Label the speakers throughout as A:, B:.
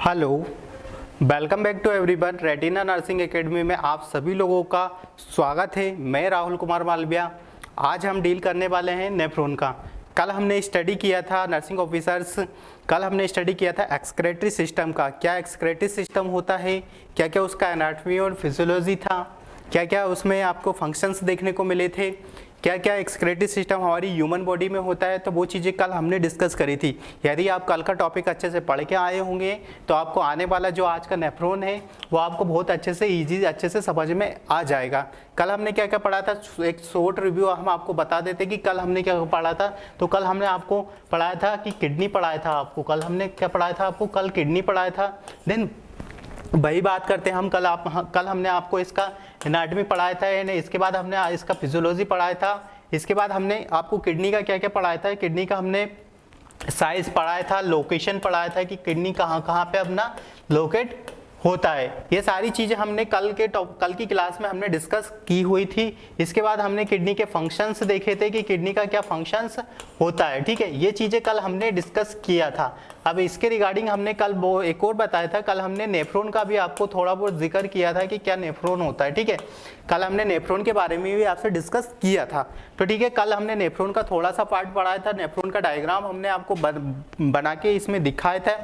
A: Hello, welcome back to everyone. Retina Nursing Academy में आप सभी लोगों का स्वागत है। मैं राहुल कुमार मालविया। आज हम डील करने वाले हैं नेफ्रॉन का। कल हमने स्टडी किया था नर्सिंग ऑफिसर्स, कल हमने स्टडी किया था एक्सक्रेटरी सिस्टम का। क्या एक्सक्रेटरी सिस्टम होता है, क्या क्या उसका एनाटॉमी और फिजियोलॉजी था, क्या क्या उसमें आपको फंक्शंस देखने को मिले थे, क्या क्या एक्सक्रेटरी सिस्टम हमारी ह्यूमन बॉडी में होता है, तो वो चीज़ें कल हमने डिस्कस करी थी। यदि आप कल का टॉपिक अच्छे से पढ़ के आए होंगे तो आपको आने वाला जो आज का नेफ्रॉन है वो आपको बहुत अच्छे से अच्छे से समझ में आ जाएगा। कल हमने क्या क्या पढ़ा था, एक शॉर्ट रिव्यू हम आपको बता देते कि कल हमने क्या पढ़ा था। तो कल हमने आपको पढ़ाया था कि किडनी पढ़ाया था आपको। कल हमने क्या पढ़ाया था आपको, कल किडनी पढ़ाया था। देन वही बात करते हैं हम, कल हमने आपको इसका एनाटॉमी पढ़ाया था, इसके बाद हमने इसका फिजियोलॉजी पढ़ाया था। इसके बाद हमने आपको किडनी का क्या क्या पढ़ाया था। किडनी का हमने साइज पढ़ाया था, लोकेशन पढ़ाया था कि किडनी कहाँ कहाँ पे अपना लोकेट होता है। ये सारी चीज़ें हमने कल की क्लास में हमने डिस्कस की हुई थी। इसके बाद हमने किडनी के फंक्शंस देखे थे कि किडनी का क्या फंक्शंस होता है। ठीक है, ये चीज़ें कल हमने डिस्कस किया था। अब इसके रिगार्डिंग हमने कल वो एक और बताया था, कल हमने नेफ्रॉन का भी आपको थोड़ा बहुत जिक्र किया था कि क्या नेफ्रॉन होता है। ठीक है, कल हमने नेफ्रॉन के बारे में भी आपसे डिस्कस किया था। तो ठीक है, कल हमने नेफ्रॉन का थोड़ा सा पार्ट पढ़ाया था। नेफ्रॉन का डायग्राम हमने आपको बना के इसमें दिखाया था।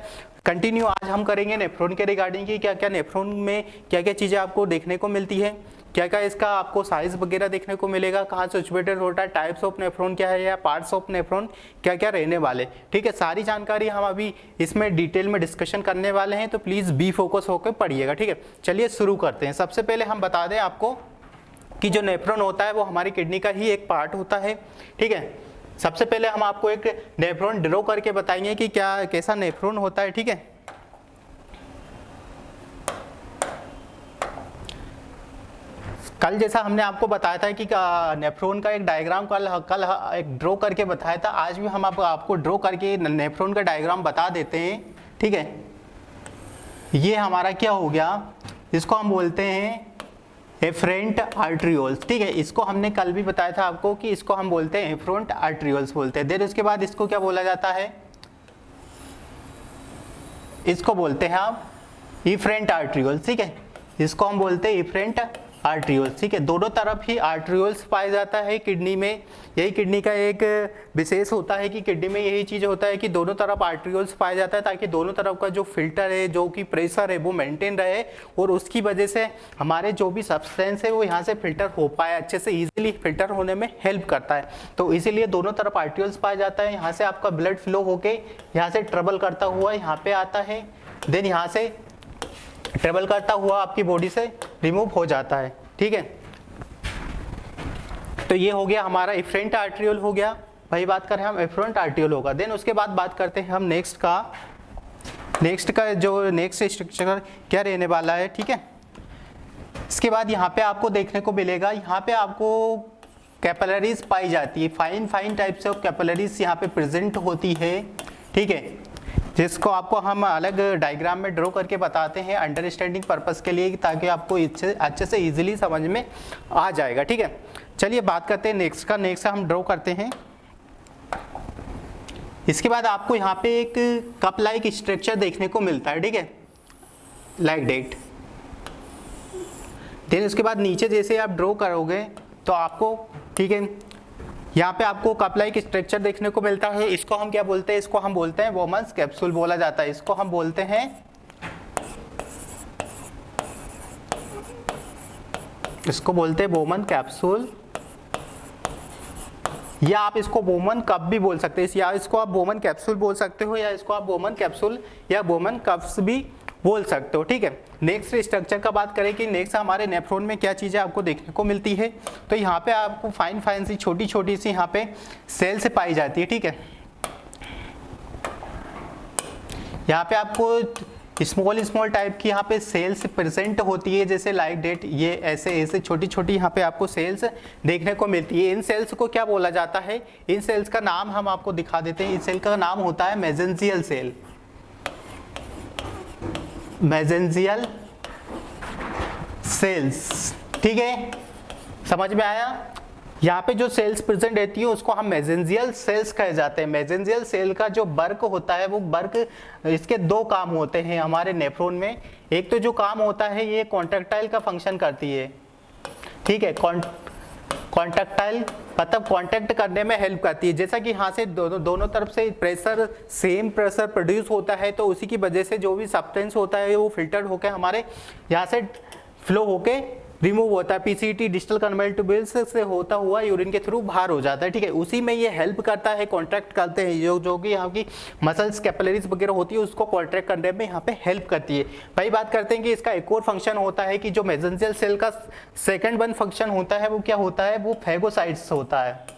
A: कंटिन्यू आज हम करेंगे नेफ्रॉन के रिगार्डिंग की क्या क्या नेफ्रॉन में क्या क्या चीज़ें आपको देखने को मिलती है, क्या क्या इसका आपको साइज वगैरह देखने को मिलेगा, कहाँ से सिचुएटेड होता है, टाइप्स ऑफ नेफ्रॉन क्या है या पार्ट्स ऑफ नेफ्रॉन क्या क्या रहने वाले। ठीक है, सारी जानकारी हम अभी इसमें डिटेल में डिस्कशन करने वाले हैं, तो प्लीज़ बी फोकस होकर पढ़िएगा। ठीक है, चलिए शुरू करते हैं। सबसे पहले हम बता दें आपको कि जो नेफ्रॉन होता है वो हमारी किडनी का ही एक पार्ट होता है। ठीक है, सबसे पहले हम आपको एक नेफ्रॉन ड्रॉ करके बताएंगे कि क्या कैसा नेफ्रॉन होता है। ठीक है, कल जैसा हमने आपको बताया था कि नेफ्रॉन का एक डायग्राम कल एक ड्रॉ करके बताया था। आज भी हम आपको ड्रॉ करके नेफ्रॉन का डायग्राम बता देते हैं। ठीक है, ये हमारा क्या हो गया, इसको हम बोलते हैं एफरेंट आर्ट्रियोल्स। ठीक है, इसको हमने कल भी बताया था आपको कि इसको हम बोलते हैं एफरेंट आर्ट्रियोल्स बोलते हैं। देन उसके बाद इसको क्या बोला जाता है, इसको बोलते हैं आप इफरेंट आर्ट्रियोल्स। ठीक है, इसको हम बोलते हैं इफरेंट आर्ट्रियोल्स। ठीक है, दोनों तरफ ही आर्ट्रियोल्स पाया जाता है किडनी में। यही किडनी का एक विशेष होता है कि किडनी में यही चीज़ होता है कि दोनों तरफ आर्ट्रियोल्स पाया जाता है, ताकि दोनों तरफ का जो फिल्टर है, जो कि प्रेशर है, वो मेंटेन रहे और उसकी वजह से हमारे जो भी सब्सटेंस है वो यहाँ से फिल्टर हो पाए, अच्छे से ईजिली फिल्टर होने में हेल्प करता है। तो इसीलिए दोनों तरफ आर्ट्रियोल्स पाया जाता है। यहाँ से आपका ब्लड फ्लो होके यहाँ से ट्रेवल करता हुआ यहाँ पे आता है, देन यहाँ से ट्रेवल करता हुआ आपकी बॉडी से रिमूव हो जाता है। ठीक है, तो ये हो गया हमारा इफरेंट आर्ट्रियोल हो गया। वही बात करें हम एफरेंट आर्ट्रियोल होगा। देन उसके बाद बात करते हैं हम नेक्स्ट का जो नेक्स्ट स्ट्रक्चर क्या रहने वाला है। ठीक है, इसके बाद यहाँ पे आपको देखने को मिलेगा, यहाँ पे आपको कैपिलरीज पाई जाती है। फाइन टाइप्स ऑफ कैपिलरीज यहाँ पे प्रेजेंट होती है। ठीक है, जिसको आपको हम अलग डायग्राम में ड्रॉ करके बताते हैं अंडरस्टैंडिंग पर्पस के लिए, ताकि आपको अच्छे से इजीली समझ में आ जाएगा। ठीक है, चलिए बात करते हैं नेक्स्ट का। नेक्स्ट हम ड्रॉ करते हैं। इसके बाद आपको यहाँ पे एक कप लाइक स्ट्रक्चर देखने को मिलता है। ठीक है, लाइक डेट। देन उसके बाद नीचे जैसे आप ड्रॉ करोगे तो आपको, ठीक है, यहाँ पे आपको कप लाइक स्ट्रक्चर देखने को मिलता है। इसको हम क्या बोलते हैं, इसको हम बोलते हैं बोमन्स कैप्सूल बोला जाता है। इसको हम बोलते हैं, इसको बोलते हैं बोमन कैप्सूल, या आप इसको बोमन कप भी बोल सकते हैं, या इसको आप बोमन कैप्सूल बोल सकते हो, या इसको आप बोमन कैप्सूल या बोमन कप्स भी बोल सकते हो। ठीक है, नेक्स्ट स्ट्रक्चर का बात करें कि नेक्स्ट हमारे नेफ्रॉन में क्या चीज़ें आपको देखने को मिलती है। तो यहाँ पे आपको फाइन सी छोटी सी यहाँ पे सेल्स पाई जाती है। ठीक है, यहाँ पे आपको स्मॉल टाइप की यहाँ पे सेल्स प्रेजेंट होती है, जैसे लाइक डेट, ये ऐसे छोटी यहाँ पे आपको सेल्स देखने को मिलती है। इन सेल्स को क्या बोला जाता है, इन सेल्स का नाम हम आपको दिखा देते हैं। इस सेल का नाम होता है मेसेंजियल सेल। Mesangial sales. ठीक है, समझ में आया। यहाँ पे जो सेल्स प्रेजेंट रहती है उसको हम मेसेंजियल सेल्स कहे जाते हैं। मेसेंजियल सेल का जो वर्क होता है वो वर्क, इसके दो काम होते हैं हमारे नेफ्रॉन में। एक तो जो काम होता है ये कॉन्ट्रैक्टाइल का फंक्शन करती है, ठीक है, कॉन्ट्रैक्टाइल मतलब कांटेक्ट करने में हेल्प करती है। जैसा कि यहाँ से दोनों तरफ से प्रेशर, सेम प्रेशर प्रोड्यूस होता है, तो उसी की वजह से जो भी सब्सटेंस होता है वो फिल्टर्ड होकर हमारे यहाँ से फ्लो होके रिमूव होता है। पीसीटी डिस्टल कन्वर्ट ट्यूब्यूल्स से होता हुआ यूरिन के थ्रू बाहर हो जाता है, ठीक है। उसी में ये हेल्प करता है, कॉन्ट्रैक्ट करते हैं जो कि यहाँ की मसल्स, कैपिलरीज वगैरह होती है उसको कॉन्ट्रैक्ट करने में यहाँ पे हेल्प करती है। भाई बात करते हैं कि इसका एक और फंक्शन होता है कि जो मेसेंजियल सेल का सेकंड वन फंक्शन होता है वो क्या होता है, वो फेगोसाइट्स होता है।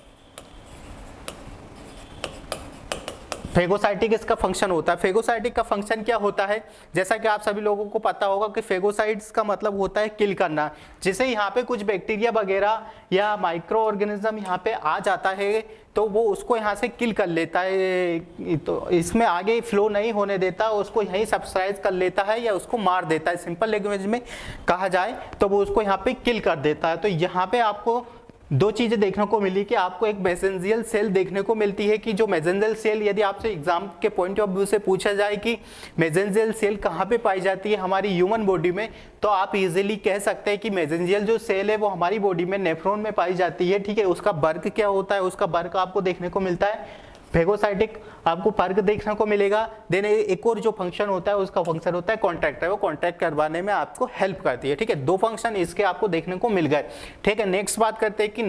A: फेगोसाइटिक इसका फंक्शन होता है। फेगोसाइटिक का फंक्शन क्या होता है, जैसा कि आप सभी लोगों को पता होगा कि फेगोसाइट्स का मतलब होता है किल करना। जैसे यहाँ पे कुछ बैक्टीरिया वगैरह या माइक्रो ऑर्गेनिज्म यहाँ पे आ जाता है तो वो उसको यहाँ से किल कर लेता है, तो इसमें आगे फ्लो नहीं होने देता, उसको यहीं सब्सक्राइब कर लेता है या उसको मार देता है। सिंपल लैंग्वेज में कहा जाए तो वो उसको यहाँ पे किल कर देता है। तो यहाँ पे आपको दो चीजें देखने को मिली कि आपको एक मेसेंजियल सेल देखने को मिलती है कि जो मेसेंजियल सेल, यदि आपसे एग्जाम के पॉइंट ऑफ व्यू से पूछा जाए कि मेसेंजियल सेल कहाँ पे पाई जाती है हमारी ह्यूमन बॉडी में, तो आप इजीली कह सकते हैं कि मेसेंजियल जो सेल है वो हमारी बॉडी में नेफ्रॉन में पाई जाती है, ठीक है। उसका वर्क क्या होता है, उसका वर्क आपको देखने को मिलता है फेगोसाइटिक, आपको फर्क देखने को मिलेगा। देन एक और जो फंक्शन होता है उसका फंक्शन होता है कॉन्ट्रैक्ट, वो कॉन्ट्रैक्ट करवाने में आपको हेल्प करती है, ठीक है। दो फंक्शन इसके आपको देखने को मिल गए, ठीक है। नेक्स्ट बात करते हैं कि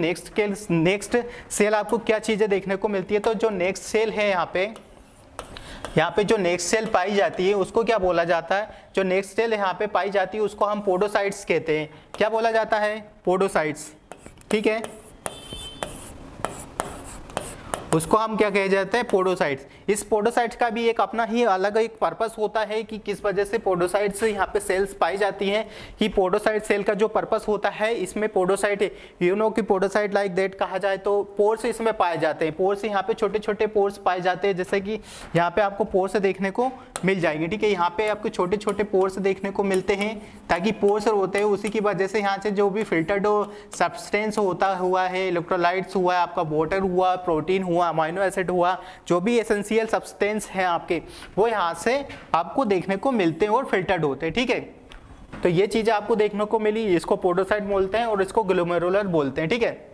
A: नेक्स्ट सेल आपको क्या चीजें देखने को मिलती है। तो जो नेक्स्ट सेल है यहाँ पे जो नेक्स्ट सेल पाई जाती है उसको क्या बोला जाता है, जो नेक्स्ट सेल यहाँ पे पाई जाती है उसको हम पोडोसाइट्स कहते हैं। क्या बोला जाता है, पोडोसाइट्स, ठीक है। उसको हम क्या कहे जाते हैं, पोडोसाइट्स। इस पोडोसाइट्स का भी एक अपना ही अलग एक पर्पस होता है कि किस वजह से पोडोसाइट्स यहाँ पे सेल्स पाई जाती हैं। कि पोडोसाइट सेल का जो पर्पस होता है, इसमें पोडोसाइट यू नो कि पोडोसाइट लाइक दैट कहा जाए तो पोर्स इसमें पाए जाते हैं। पोर्स यहाँ पे छोटे छोटे पोर्स पाए जाते हैं, जैसे कि यहाँ पे आपको पोर्स देखने को मिल जाएंगे, ठीक है। यहाँ पे आपको छोटे छोटे पोर्स देखने को मिलते हैं, ताकि पोर्स होते हैं उसी की वजह से यहाँ से जो भी फिल्टर्ड सब्सटेंस होता हुआ है, इलेक्ट्रोलाइट्स हुआ, आपका वाटर हुआ, प्रोटीन हुआ, अमाइनो एसिड हुआ, जो भी एसेंशियल सब्सटेंस है आपके, वो यहाँ से आपको देखने को मिलते हैं और फिल्टर्ड होते हैं, ठीक है। तो ये चीजें आपको देखने को मिली, इसको पोडोसाइट बोलते हैं और इसको ग्लोमेरुलर बोलते हैं, ठीक है।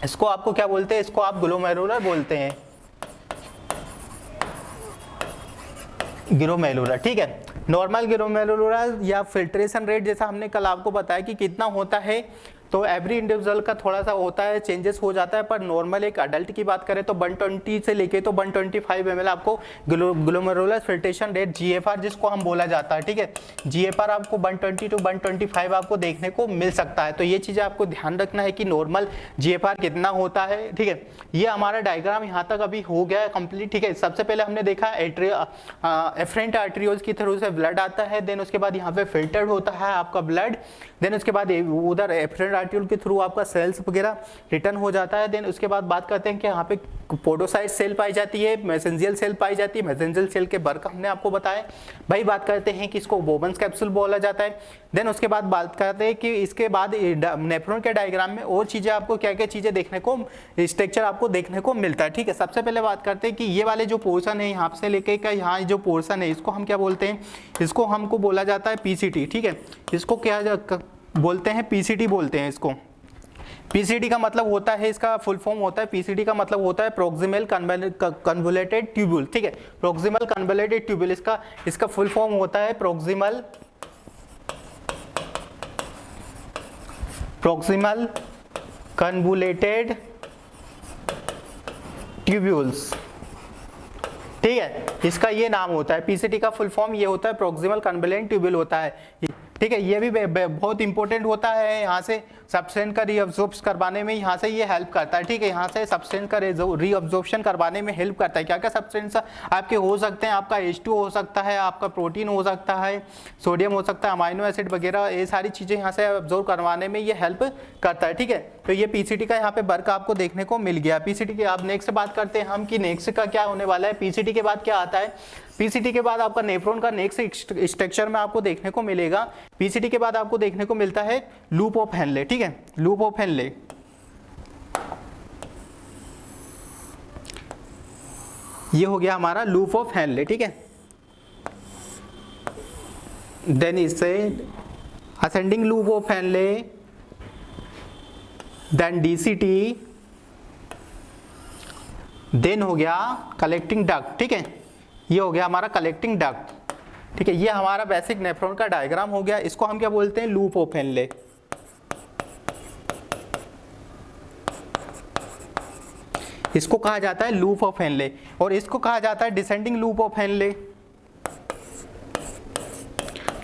A: इसको आपको क्या बोलते हैं, इसको आप ग्लोमेरुलर बोलते हैं, ग्लोमेरुलर, ठीक है। नॉर्मल ग्लोमेरुलर या फिल्ट्रेशन रेट जैसा हमने कल आपको बताया कि कितना होता है, तो एवरी इंडिविजुअल का थोड़ा सा होता है, चेंजेस हो जाता है, पर नॉर्मल एक अडल्ट की बात करें तो 120 से लेके तो 125 ml आपको ग्लोमेरुलर फिल्ट्रेशन रेट GFR जिसको हम बोला जाता है, ठीक है। GFR आपको 120 to 125 आपको देखने को मिल सकता है। तो ये चीज़ें आपको ध्यान रखना है कि नॉर्मल GFR कितना होता है, ठीक है। ये हमारा डायग्राम यहाँ तक अभी हो गया है कंप्लीट, ठीक है। सबसे पहले हमने देखा एफरेंट आर्टरियोल्स की थ्रू से ब्लड आता है, देन उसके बाद यहाँ पे फिल्टर्ड होता है आपका ब्लड, देन उसके बाद उधर एफरेंट आर्टरियोल के थ्रू आपका सेल्स वगैरह रिटर्न हो जाता है। देन उसके बाद बात करते हैं कि यहाँ पे पोडोसाइट सेल पाई जाती है, मेसेंजियल सेल पाई जाती है। मेसेंजियल सेल के वर्क हमने आपको बताया। भाई बात करते हैं कि इसको बोबन्स कैप्सूल बोला जाता है। देन उसके बाद बात करते हैं कि इसके बाद नेफ्रॉन के डायग्राम में और चीजें आपको क्या क्या चीजें देखने को, स्ट्रक्चर आपको देखने को मिलता है, ठीक है। सबसे पहले बात करते हैं कि ये वाले जो पोर्शन है यहाँ से लेके का यहाँ जो पोर्शन है इसको हम क्या बोलते हैं, इसको हमको बोला जाता है PCT, ठीक है। इसको क्या बोलते हैं, PCT बोलते हैं इसको। PCT का मतलब होता है, इसका फुल फॉर्म होता है, PCT का मतलब होता है प्रोक्सिमल कन्वोल्यूटेड ट्यूब्यूल, ठीक है। प्रोक्सिमल कन्वोल्यूटेड ट्यूब्यूल इसका फुल फॉर्म होता है प्रोक्सिमल कन्वोल्यूटेड ट्यूब्यूल्स, ठीक है। इसका ये नाम होता है, PCT का फुल फॉर्म ये होता है प्रोक्सिमल कन्वोल्यूटेड ट्यूब्यूल होता है, ठीक है। ये भी बहुत इंपॉर्टेंट होता है, यहाँ से सब्सटेंस का रीअब्जॉर्प्शन करवाने में यहाँ से ये हेल्प करता है, ठीक है। यहाँ से सब्सटेंस का रीअब्जॉर्प्शन करवाने में हेल्प करता है। क्या क्या सब्सटेंस आपके हो सकते हैं, आपका H2 हो सकता है, आपका प्रोटीन हो सकता है, सोडियम हो सकता है, अमाइनो एसिड वगैरह, ये सारी चीज़ें यहाँ से अब्जॉर्व करवाने में ये हेल्प करता है, ठीक है। तो ये PCT का यहाँ पे वर्क आपको देखने को मिल गया। PCT की अब नेक्स्ट बात करते हैं हम कि नेक्स्ट का क्या होने वाला है। PCT के बाद क्या आता है, PCT के बाद आपका नेफ्रॉन का नेक्स्ट स्ट्रक्चर में आपको देखने को मिलेगा। PCT के बाद आपको देखने को मिलता है लूप ऑफ हेनले, ठीक है। लूप ऑफ हेनले, ये हो गया हमारा लूप ऑफ हेनले, ठीक है। देन इससे ascending loop of Henle, then DCT, then हो गया कलेक्टिंग डक्ट, ठीक है। ये हो गया हमारा कलेक्टिंग डक्ट, ठीक है। ये हमारा बेसिक नेफ्रॉन का डायग्राम हो गया। इसको हम क्या बोलते हैं? Loop of Henley. इसको कहा जाता है लूप ऑफ हेनले, और इसको कहा जाता है डिसेंडिंग लूप ऑफ हेनले,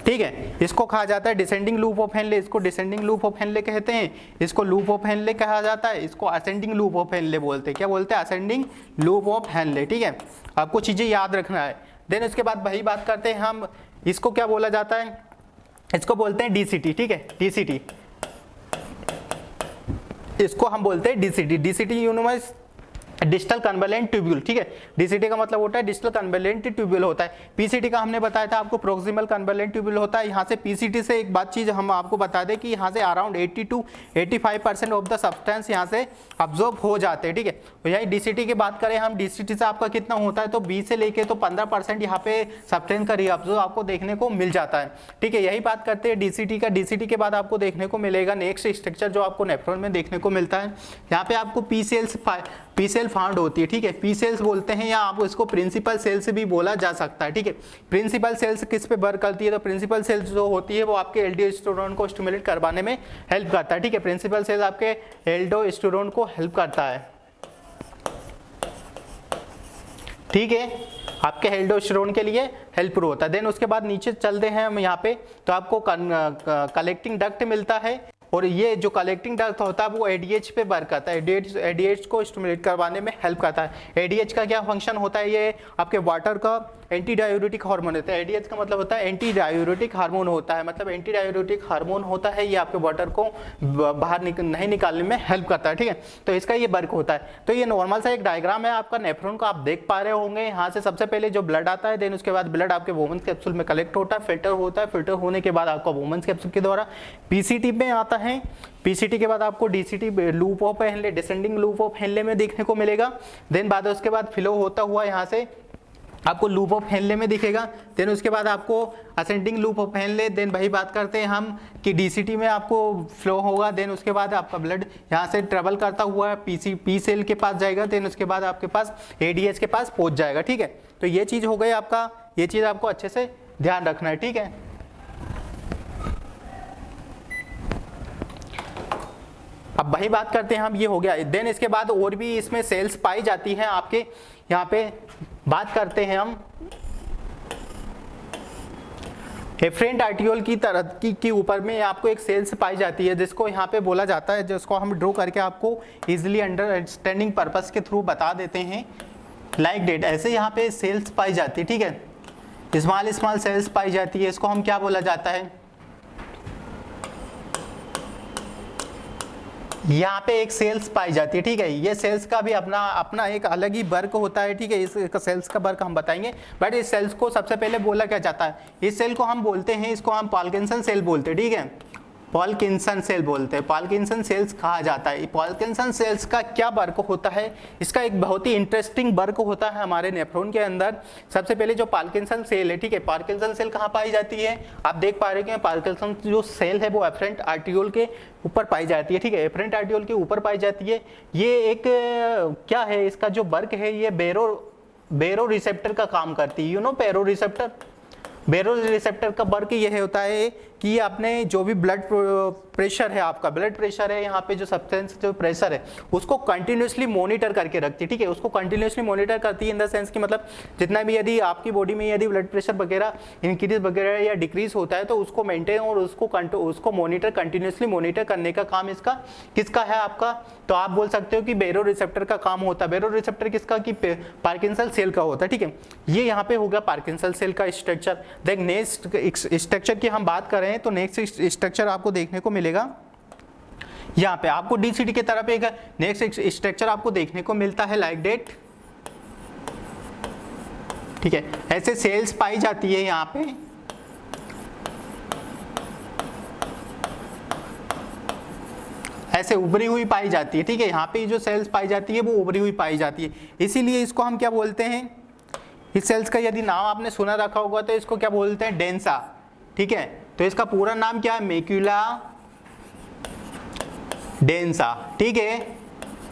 A: ठीक है। इसको कहा जाता है डिसेंडिंग लूप ऑफ हेनले, इसको डिसेंडिंग लूप ऑफ हेनले कहते हैं, इसको लूप ऑफ हेनले कहा जाता है, इसको असेंडिंग लूप ऑफ हेनले बोलते हैं। क्या बोलते हैं? असेंडिंग लूप ऑफ हेनले, ठीक है। आपको चीजें याद रखना है। देन उसके बाद वही बात करते हैं हम, इसको क्या बोला जाता है? इसको बोलते हैं डीसीटी, ठीक है। डीसीटी, इसको हम बोलते हैं DCT. DCT universe digital convoluted tubule, ठीक है। डीसीटी का मतलब होता है डिजिटल कन्वलेंट ट्यूब्यूल होता है। पीसीटी का हमने बताया था आपको प्रोक्सिमल कन्वलेंट ट्यूब्यूल होता है। यहाँ से पीसीटी से एक बात चीज हम आपको बता दें कि यहाँ से around 80 to 85% of the substance यहाँ से अब्जॉर्ब हो जाते हैं, ठीक है। तो यही डीसीटी की बात करें हम, डीसीटी से आपका कितना होता है? तो 20 से लेके तो 15% यहाँ पे सब्सटेंस का रीअब्जॉर्ब आपको देखने को मिल जाता है, ठीक है। यही बात करते हैं डीसीटी का। डीसीटी के बाद आपको देखने को मिलेगा नेक्स्ट स्ट्रक्चर जो आपको नेफ्रॉन में देखने को मिलता है। यहाँ पे आपको पी सेल फाउंड होती है, ठीक है। पी सेल्स बोलते हैं, या आप इसको प्रिंसिपल सेल्स भी बोला जा सकता है, ठीक है। प्रिंसिपल सेल्स किस पे वर्क करती है? तो प्रिंसिपल सेल्स जो होती है वो आपके एल्डोस्टेरोन को स्टिमुलेट करवाने में हेल्प करता है, ठीक है। प्रिंसिपल सेल्स आपके एल्डोस्टेरोन को हेल्प करता है, ठीक है। आपके एल्डोस्टेरोन के लिए हेल्पफुल होता है। देन उसके बाद नीचे चलते हैं हम यहाँ पे, तो आपको कलेक्टिंग डक्ट मिलता है, और ये जो कलेक्टिंग डक्ट होता है वो एडीएच पे वर्क करता है। एडीएच को स्टिमुलेट करवाने में हेल्प करता है। एडीएच का क्या फंक्शन होता है? ये आपके वाटर का एंटी डायूरेटिक हार्मोन होता है। एडीएच का मतलब होता है एंटी डायूरेटिक हार्मोन होता है, मतलब एंटी डायूरेटिक हार्मोन होता है, ये आपके वाटर को बाहर नहीं निकालने में हेल्प करता है, ठीक है। तो इसका ये वर्क होता है। तो ये नॉर्मल सा एक डायग्राम है आपका नेफ्रॉन का, आप देख पा रहे होंगे। यहाँ से सबसे पहले जो ब्लड आता है, देन उसके बाद ब्लड आपके वोमेंस कैप्सूल में कलेक्ट होता है, फिल्टर होता है, फिल्टर होने के बाद आपका वोमेंस कैप्सूल के द्वारा पीसीटी में आता है। पीसीटी के बाद आपको DCT loop of Henley, descending loop of Henley में देखने को मिलेगा। देन बाद उसके बाद फ्लो होता हुआ यहाँ से आपको लूप ऑफ हेनले में दिखेगा। देन उसके बाद आपको ascending loop of Henle, then वही बात करते हैं हम कि डीसीटी में आपको फ्लो होगा। देन उसके बाद आपका ब्लड यहाँ से ट्रेवल करता हुआ पी सेल के पास जाएगा, देन उसके बाद आपके पास एडीएच के पास पहुँच जाएगा, ठीक है। तो ये चीज़ हो गई आपका, ये चीज़ आपको अच्छे से ध्यान रखना है, ठीक है। अब वही बात करते हैं हम, ये हो गया। देन इसके बाद और भी इसमें सेल्स पाई जाती हैं आपके, यहाँ पे बात करते हैं हम एफरेंट आर्टियोल की तरह की ऊपर में आपको एक सेल्स पाई जाती है, जिसको यहाँ पे बोला जाता है, जिसको हम ड्रॉ करके आपको इजीली अंडरस्टैंडिंग पर्पस के थ्रू बता देते हैं लाइक डेट। ऐसे यहाँ पे सेल्स पाई जाती है, ठीक है। स्मॉल सेल्स पाई जाती है, इसको हम क्या बोला जाता है? यहाँ पे एक सेल्स पाई जाती है, ठीक है। ये सेल्स का भी अपना एक अलग ही वर्क होता है, ठीक है। इस सेल्स का वर्क हम बताएंगे, बट इस सेल्स को सबसे पहले बोला क्या जाता है? इस सेल को हम बोलते हैं, इसको हम पार्किंसन सेल बोलते हैं, ठीक है। पार्किंसन सेल बोलते हैं, पार्किंसन सेल्स कहा जाता है। पार्किंसन सेल्स का क्या वर्क होता है? इसका एक बहुत ही इंटरेस्टिंग वर्क होता है हमारे नेफ्रॉन के अंदर। सबसे पहले जो पार्किंसन सेल है, ठीक है, पार्किंसन सेल कहाँ पाई जाती है? आप देख पा रहे हैं पार्किंसन जो सेल है वो एफरेंट आर्टियोल के ऊपर पाई जाती है, ठीक है। एफरेंट आर्टियोल के ऊपर पाई जाती है। ये एक क्या है, इसका जो वर्क है ये बेरो रिसेप्टर का काम करती है। यू नो बेरो रिसेप्टर? बेरो रिसेप्टर का वर्क ये होता है कि आपने जो भी ब्लड प्रेशर है, आपका ब्लड प्रेशर है, यहाँ पे जो सब्सटेंस जो प्रेशर है उसको कंटिन्यूसली मॉनिटर करके रखती है, ठीक है। उसको कंटिन्यूसली मॉनिटर करती है इन द सेंस कि मतलब जितना भी यदि आपकी बॉडी में यदि ब्लड प्रेशर वगैरह इंक्रीज वगैरह या डिक्रीज होता है तो उसको मेंटेन और उसको मॉनिटर कंटिन्यूसली मॉनिटर करने का काम इसका किसका है? आपका। तो आप बोल सकते हो कि बेरो रिसेप्टर का काम होता है। बेरो रिसेप्टर किसका? कि पार्किंसन सेल का होता है, ठीक है। ये यहाँ पे हो गया पार्किंसन सेल का स्ट्रक्चर। देख नेक्स्ट स्ट्रक्चर की हम बात करें तो नेक्स्ट स्ट्रक्चर आपको देखने को मिलेगा यहाँ पे। आपको डीसीटी की तरफ एक नेक्स्ट स्ट्रक्चर आपको देखने को मिलता है लाइक डेट, ठीक है। ऐसे सेल्स पाई जाती है यहाँ पे, ऐसे उभरी हुई पाई जाती है, ठीक है। यहाँ पे जो सेल्स पाई जाती है वो उभरी हुई पाई जाती है, इसीलिए इसको हम क्या बोलते हैं? इस सेल्स का यदि नाम आपने सुना रखा होगा तो इसको क्या बोलते हैं, डेंसा, ठीक है। तो इसका पूरा नाम क्या है, मैक्यूला डेंसा, ठीक है।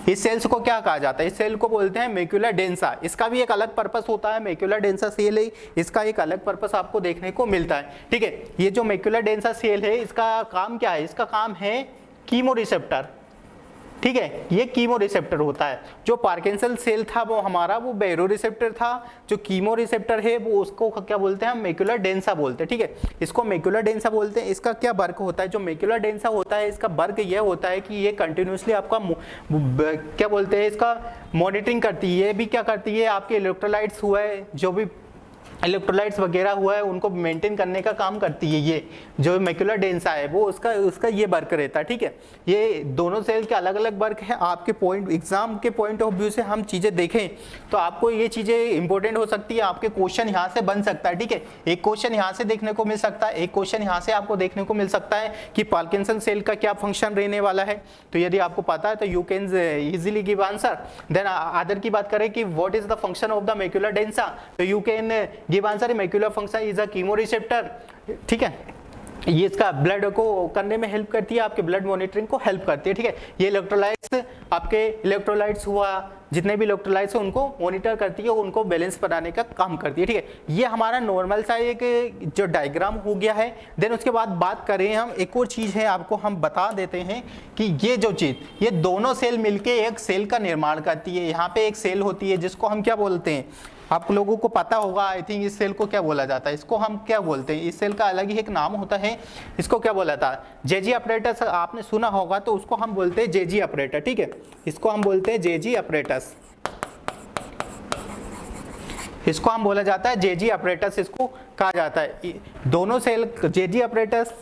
A: इस सेल्स को क्या कहा जाता है, इस सेल को बोलते हैं मैक्यूला डेंसा। इसका भी एक अलग पर्पस होता है, मैक्यूला डेंसा सेल है, इसका एक अलग पर्पस आपको देखने को मिलता है, ठीक है। ये जो मैक्यूला डेंसा सेल है इसका काम क्या है, इसका काम है कीमो रिसेप्टर, ठीक है। ये कीमो रिसेप्टर होता है। जो पार्किंसन सेल था वो हमारा वो बैरो रिसेप्टर था, जो कीमो रिसेप्टर है वो उसको क्या बोलते हैं, हम मैक्यूला डेंसा बोलते हैं, ठीक है। इसको मैक्यूला डेंसा बोलते हैं। इसका क्या वर्क होता है, जो मैक्यूला डेंसा होता है इसका वर्क ये होता है कि ये कंटिन्यूसली आपका क्या बोलते हैं, इसका मॉनिटरिंग करती है। ये भी क्या करती है, आपके इलेक्ट्रोलाइट्स हुआ है, जो भी इलेक्ट्रोलाइट्स वगैरह हुआ है उनको मेंटेन करने का काम करती है। ये जो मैक्यूला डेंसा है वो उसका ये वर्क रहता है, ठीक है। ये दोनों सेल के अलग अलग वर्क है। आपके पॉइंट एग्जाम के पॉइंट ऑफ व्यू से हम चीज़ें देखें तो आपको ये चीज़ें इंपॉर्टेंट हो सकती है, आपके क्वेश्चन यहाँ से बन सकता है, ठीक है। एक क्वेश्चन यहाँ से देखने को मिल सकता है, एक क्वेश्चन यहाँ से आपको देखने को मिल सकता है कि पार्किंसन सेल का क्या फंक्शन रहने वाला है। तो यदि आपको पता है तो you can easily give answer. Then other की बात करें कि what is the function of the macula densa, तो you can give answer macular function is a chemoreceptor, ठीक है। ये इसका ब्लड को करने में हेल्प करती है, आपके ब्लड मॉनिटरिंग को हेल्प करती है, ठीक है। ये इलेक्ट्रोलाइट्स, आपके इलेक्ट्रोलाइट्स हुआ, जितने भी इलेक्ट्रोलाइट्स हैं उनको मॉनिटर करती है, उनको बैलेंस बनाने का काम करती है, ठीक है। ये हमारा नॉर्मल सा एक जो डायग्राम हो गया है। देन उसके बाद बात करें हम, एक और चीज़ है आपको हम बता देते हैं कि ये जो चीज़, ये दोनों सेल मिलके एक सेल का निर्माण करती है। यहाँ पे एक सेल होती है जिसको हम क्या बोलते हैं, आप लोगों को पता होगा आई थिंक, इस सेल को क्या बोला जाता है, इसको हम क्या बोलते हैं, इस सेल का अलग ही एक नाम होता है, इसको क्या बोला था, जेजी अपरेटस। आपने सुना होगा तो उसको हम बोलते हैं जेजी अपरेटर, ठीक है। इसको हम बोलते हैं जेजी अपरेटस, इसको हम बोला जाता है जेजी अपरेटस, इसको कहा जाता है। दोनों सेल जेजी अपरेटस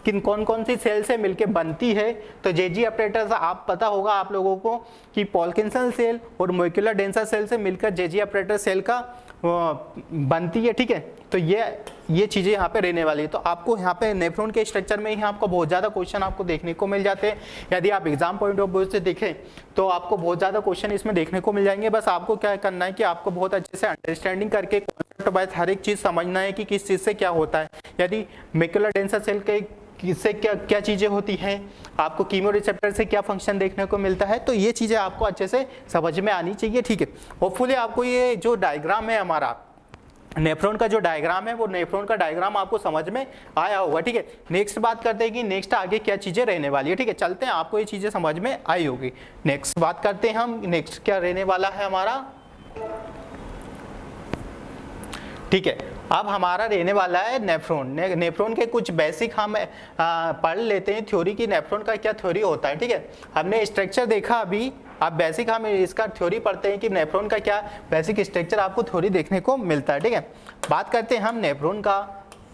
A: किन कौन कौन सी सेल से मिलके बनती है, तो जेजी अपरेटस आप पता होगा आप लोगों को कि पॉल्किंसन सेल और मैक्यूला डेंसा सेल से मिलकर जेजी अपरेटस सेल का बनती है, ठीक है। तो ये चीज़ें यहाँ पे रहने वाली है। तो आपको यहाँ पे नेफ्रॉन के स्ट्रक्चर में ही आपको बहुत ज़्यादा क्वेश्चन आपको देखने को मिल जाते हैं। यदि आप एग्जाम पॉइंट ऑफ व्यू से देखें तो आपको बहुत ज़्यादा क्वेश्चन इसमें देखने को मिल जाएंगे। बस आपको क्या करना है कि आपको बहुत अच्छे से अंडरस्टैंडिंग करके कॉन्सेप्ट वाइज हर एक चीज़ समझना है कि किस चीज़ से क्या होता है। यदि मैक्यूला डेंसा सेल के किससे क्या चीज़ें होती हैं, आपको कीमो रिसेप्टर से क्या फंक्शन देखने को मिलता है, तो ये चीज़ें आपको अच्छे से समझ में आनी चाहिए, ठीक है। होपफुली आपको ये जो डायग्राम है हमारा नेफ्रॉन का जो डायग्राम है वो नेफ्रॉन का डायग्राम आपको समझ में आया होगा, ठीक है। नेक्स्ट बात करते हैं कि नेक्स्ट आगे क्या चीज़ें रहने वाली है, ठीक है। चलते हैं, आपको ये चीज़ें समझ में आई होगी। नेक्स्ट बात करते हैं हम, नेक्स्ट क्या रहने वाला है हमारा, ठीक है। अब हमारा रहने वाला है नेफ्रॉन। नेफ्रॉन के कुछ बेसिक हम पढ़ लेते हैं थ्योरी की, नेफ्रॉन का क्या थ्योरी होता है, ठीक है। हमने स्ट्रक्चर देखा अभी, अब बेसिक हम इसका थ्योरी पढ़ते हैं कि नेफ्रॉन का क्या बेसिक स्ट्रक्चर आपको थ्योरी देखने को मिलता है, ठीक है। बात करते हैं हम नेफ्रॉन का।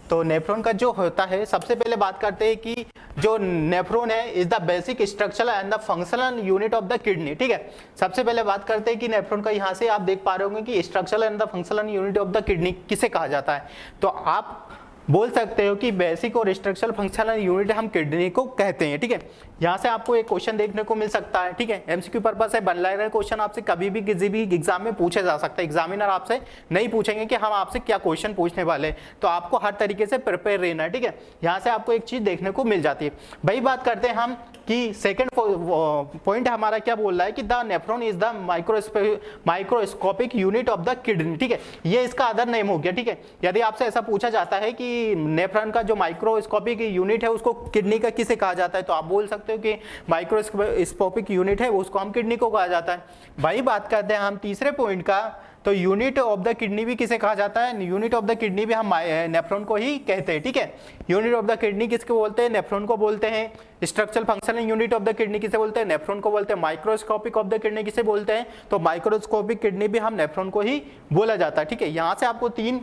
A: तो नेफ्रॉन का जो होता है, सबसे पहले बात करते हैं कि जो नेफ्रॉन है is the basic structural and the functional unit of the kidney, ठीक है। सबसे पहले बात करते हैं कि नेफ्रॉन का, यहाँ से आप देख पा रहे होंगे कि structural and the functional unit of the kidney किसे कहा जाता है। तो आप बोल सकते हो कि बेसिक और स्ट्रक्चरल फंक्शनल यूनिट हम किडनी को कहते हैं, ठीक है। यहाँ से आपको एक क्वेश्चन देखने को मिल सकता है, ठीक है। एमसीक्यू पर्पस है, बनलाइन क्वेश्चन आपसे कभी भी किसी भी एग्जाम में पूछा जा सकता है। एग्जामिनर आपसे नहीं पूछेंगे कि हम आपसे क्या क्वेश्चन पूछने वाले हैं, तो आपको हर तरीके से प्रिपेयर रहना है, ठीक है। यहाँ से आपको एक चीज देखने को मिल जाती है। वही बात करते हैं हम कि सेकंड पॉइंट हमारा क्या बोल रहा है कि the nephron is the microscopic unit of the kidney, ठीक है। ये इसका अदर नेम हो गया, ठीक है। यदि आपसे ऐसा पूछा जाता है कि नेफ्रॉन का जो माइक्रोस्कोपिक यूनिट है उसको किडनी का किसे कहा जाता है, तो आप बोल सकते हो कि माइक्रोस्कोपिक यूनिट है उसको हम किडनी को कहा जाता है। वही बात करते हैं हम तीसरे पॉइंट का, तो यूनिट ऑफ द किडनी भी किसे कहा जाता है, यूनिट ऑफ द किडनी भी हम नेफ्रॉन को ही कहते हैं, ठीक है। यूनिट ऑफ द किडनी किसको बोलते हैं, नेफ्रॉन को बोलते हैं। Structural functional unit of the kidney किसे बोलते हैं, नेफ्रॉन को बोलते हैं। माइक्रोस्कोपिक ऑफ द किडनी किसे बोलते हैं, तो माइक्रोस्कोपिक किडनी भी हम नेफ्रॉन को ही बोला जाता है, ठीक है। यहाँ से आपको 3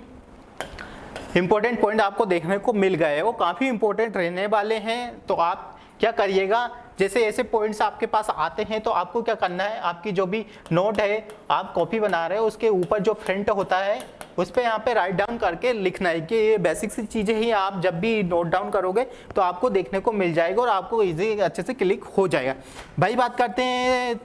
A: इंपॉर्टेंट पॉइंट आपको देखने को मिल गए, वो काफी इंपॉर्टेंट रहने वाले हैं। तो आप क्या करिएगा, जैसे ऐसे पॉइंट्स आपके पास आते हैं तो आपको क्या करना है, आपकी जो भी नोट है आप कॉपी बना रहे हो उसके ऊपर जो फ्रंट होता है उस पर यहाँ पे राइट डाउन करके लिखना है कि ये बेसिक सी चीज़ें ही आप जब भी नोट डाउन करोगे तो आपको देखने को मिल जाएगा और आपको इजी अच्छे से क्लिक हो जाएगा। भाई बात करते हैं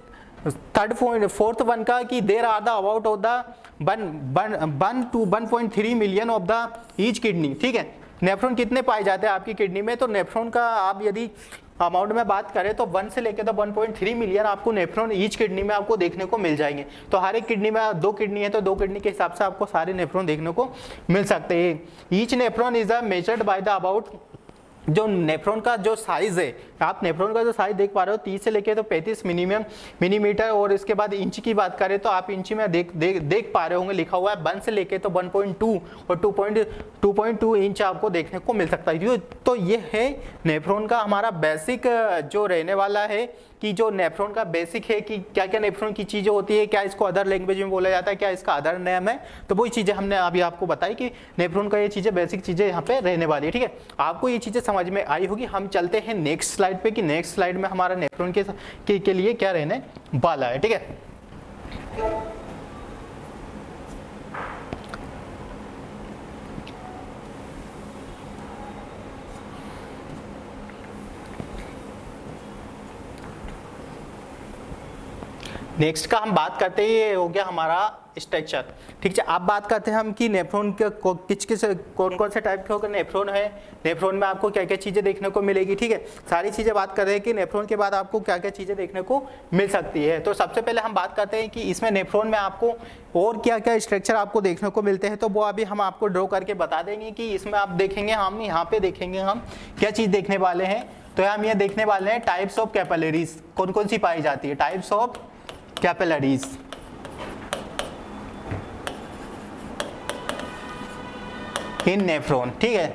A: थर्ड पॉइंट, फोर्थ वन का, कि there are the about of the 1 to 1.3 million of the each kidney. ठीक है, नेफ्रॉन कितने पाए जाते हैं आपकी किडनी में? तो नेफ्रॉन का आप यदि अमाउंट में बात करें तो 1 से लेकर तो 1.3 मिलियन आपको नेफ्रॉन ईच किडनी में आपको देखने को मिल जाएंगे। तो हर एक किडनी में 2 किडनी है तो 2 किडनी के हिसाब से आपको सारे नेफ्रॉन देखने को मिल सकते हैं। Each nephron is measured by the about, जो नेफ्रॉन का जो साइज है, आप नेफ्रॉन का जो साइज देख पा रहे हो 30 से लेके तो 35 मिलीमीटर, और इसके बाद इंच की बात करें तो आप इंच में देख पा रहे होंगे लिखा हुआ है 1 से लेके तो 1.2 और 2.2 इंच आपको देखने को मिल सकता है। तो ये है नेफ्रॉन का हमारा बेसिक जो रहने वाला है, कि जो नेफ्रॉन का बेसिक है कि क्या क्या नेफ्रॉन की चीज़ें होती है, क्या इसको अदर लैंग्वेज में बोला जाता है, क्या इसका अदर नेम है। तो वही चीज़ें हमने अभी आपको बताई कि नेफ्रॉन का ये चीज़ें बेसिक चीज़ें यहाँ पे रहने वाली है। ठीक है, आपको ये चीज़ें समझ में आई होगी। हम चलते हैं नेक्स्ट स्लाइड पे कि नेक्स्ट स्लाइड में हमारा नेफ्रॉन के लिए क्या रहने वाला है। ठीक है, नेक्स्ट का हम बात करते हैं, ये हो गया हमारा स्ट्रक्चर। ठीक है, अब बात करते हैं हम कि नेफ्रॉन के कौन कौन से टाइप के होकर नेफ्रॉन है, नेफ्रॉन में आपको क्या क्या चीज़ें देखने को मिलेगी। ठीक है, सारी चीज़ें बात कर रहे हैं कि नेफ्रॉन के बाद आपको क्या क्या चीज़ें देखने को मिल सकती है। तो सबसे पहले हम बात करते हैं कि इसमें नेफ्रॉन में आपको और क्या क्या स्ट्रक्चर आपको देखने को मिलते हैं। तो वो अभी हम आपको ड्रॉ करके बता देंगे कि इसमें आप देखेंगे, हम यहाँ पे देखेंगे हम क्या चीज़ देखने वाले हैं। तो हम ये देखने वाले हैं टाइप्स ऑफ कैपिलरीज कौन कौन सी पाई जाती है, types of capillaries in nephron. ठीक है,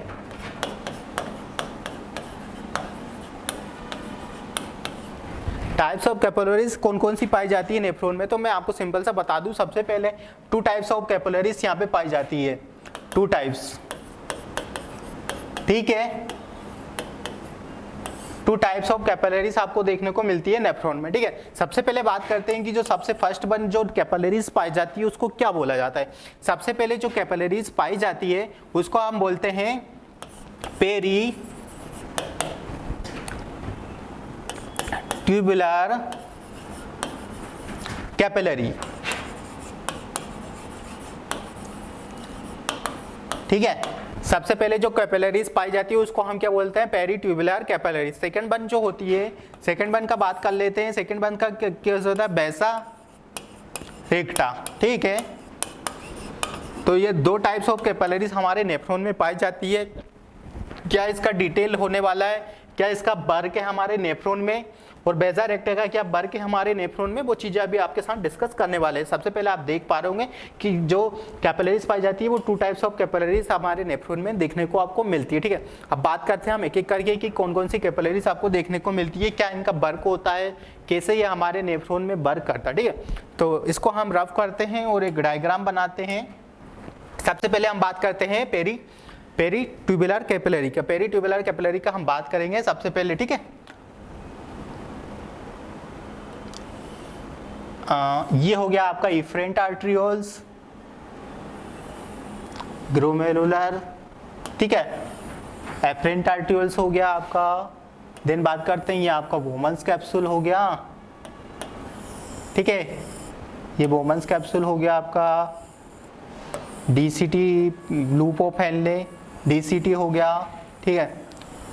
A: टाइप्स ऑफ कैपिलरीज कौन कौन सी पाई जाती है नेफ्रॉन में, तो मैं आपको सिंपल सा बता दूं। सबसे पहले 2 टाइप्स ऑफ कैपिलरीज यहाँ पे पाई जाती है, 2 टाइप्स। ठीक है, 2 टाइप्स ऑफ कैपिलरीज आपको देखने को मिलती है नेफ्रॉन में। ठीक है, सबसे पहले बात करते हैं कि जो सबसे फर्स्ट वन जो कैपिलरीज पाई जाती है उसको क्या बोला जाता है। सबसे पहले जो कैपिलरीज पाई जाती है उसको हम बोलते हैं पेरी ट्यूबुलर कैपिलरी। ठीक है, सबसे पहले जो कैपिलरीज पाई जाती है उसको हम क्या बोलते हैं, peritubular capillaries. Second one जो होती है, सेकंड वन का बात कर लेते हैं। सेकंड वन का क्या होता है, बैसा रेक्टा। ठीक है, तो ये 2 टाइप्स ऑफ कैपिलरीज हमारे नेफ्रॉन में पाई जाती है। क्या इसका डिटेल होने वाला है, क्या इसका वर्क है हमारे नेफ्रॉन में, और बेजा रेक्टा का क्या वर्क है हमारे नेफ्रॉन में, वो चीज़ें अभी आपके साथ डिस्कस करने वाले हैं। सबसे पहले आप देख पा रहे होंगे कि जो कैपिलरीज पाई जाती है वो 2 टाइप्स ऑफ कैपिलरीज हमारे नेफ्रॉन में देखने को आपको मिलती है। ठीक है, अब बात करते हैं हम एक एक करके कि कौन कौन सी कैपिलरीज आपको देखने को मिलती है, क्या इनका वर्क होता है, कैसे ये हमारे नेफ्रॉन में वर्क करता है। ठीक है, तो इसको हम रफ करते हैं और एक डायग्राम बनाते हैं। सबसे पहले हम बात करते हैं पेरी ट्यूबुलर कैपिलरी का। पेरी ट्यूबुलर कैपिलरी का हम बात करेंगे सबसे पहले। ठीक है, ये हो गया आपका इफरेंट आर्ट्रियोल्स, ग्लोमेरुलर। ठीक है, एफरेंट आर्ट्रियोल्स हो गया आपका। देन बात करते हैं ये आपका वोमन्स कैप्सूल हो गया। ठीक है, ये वोमन्स कैप्सूल हो गया आपका। DCT loop of Henley, DCT हो गया। ठीक है,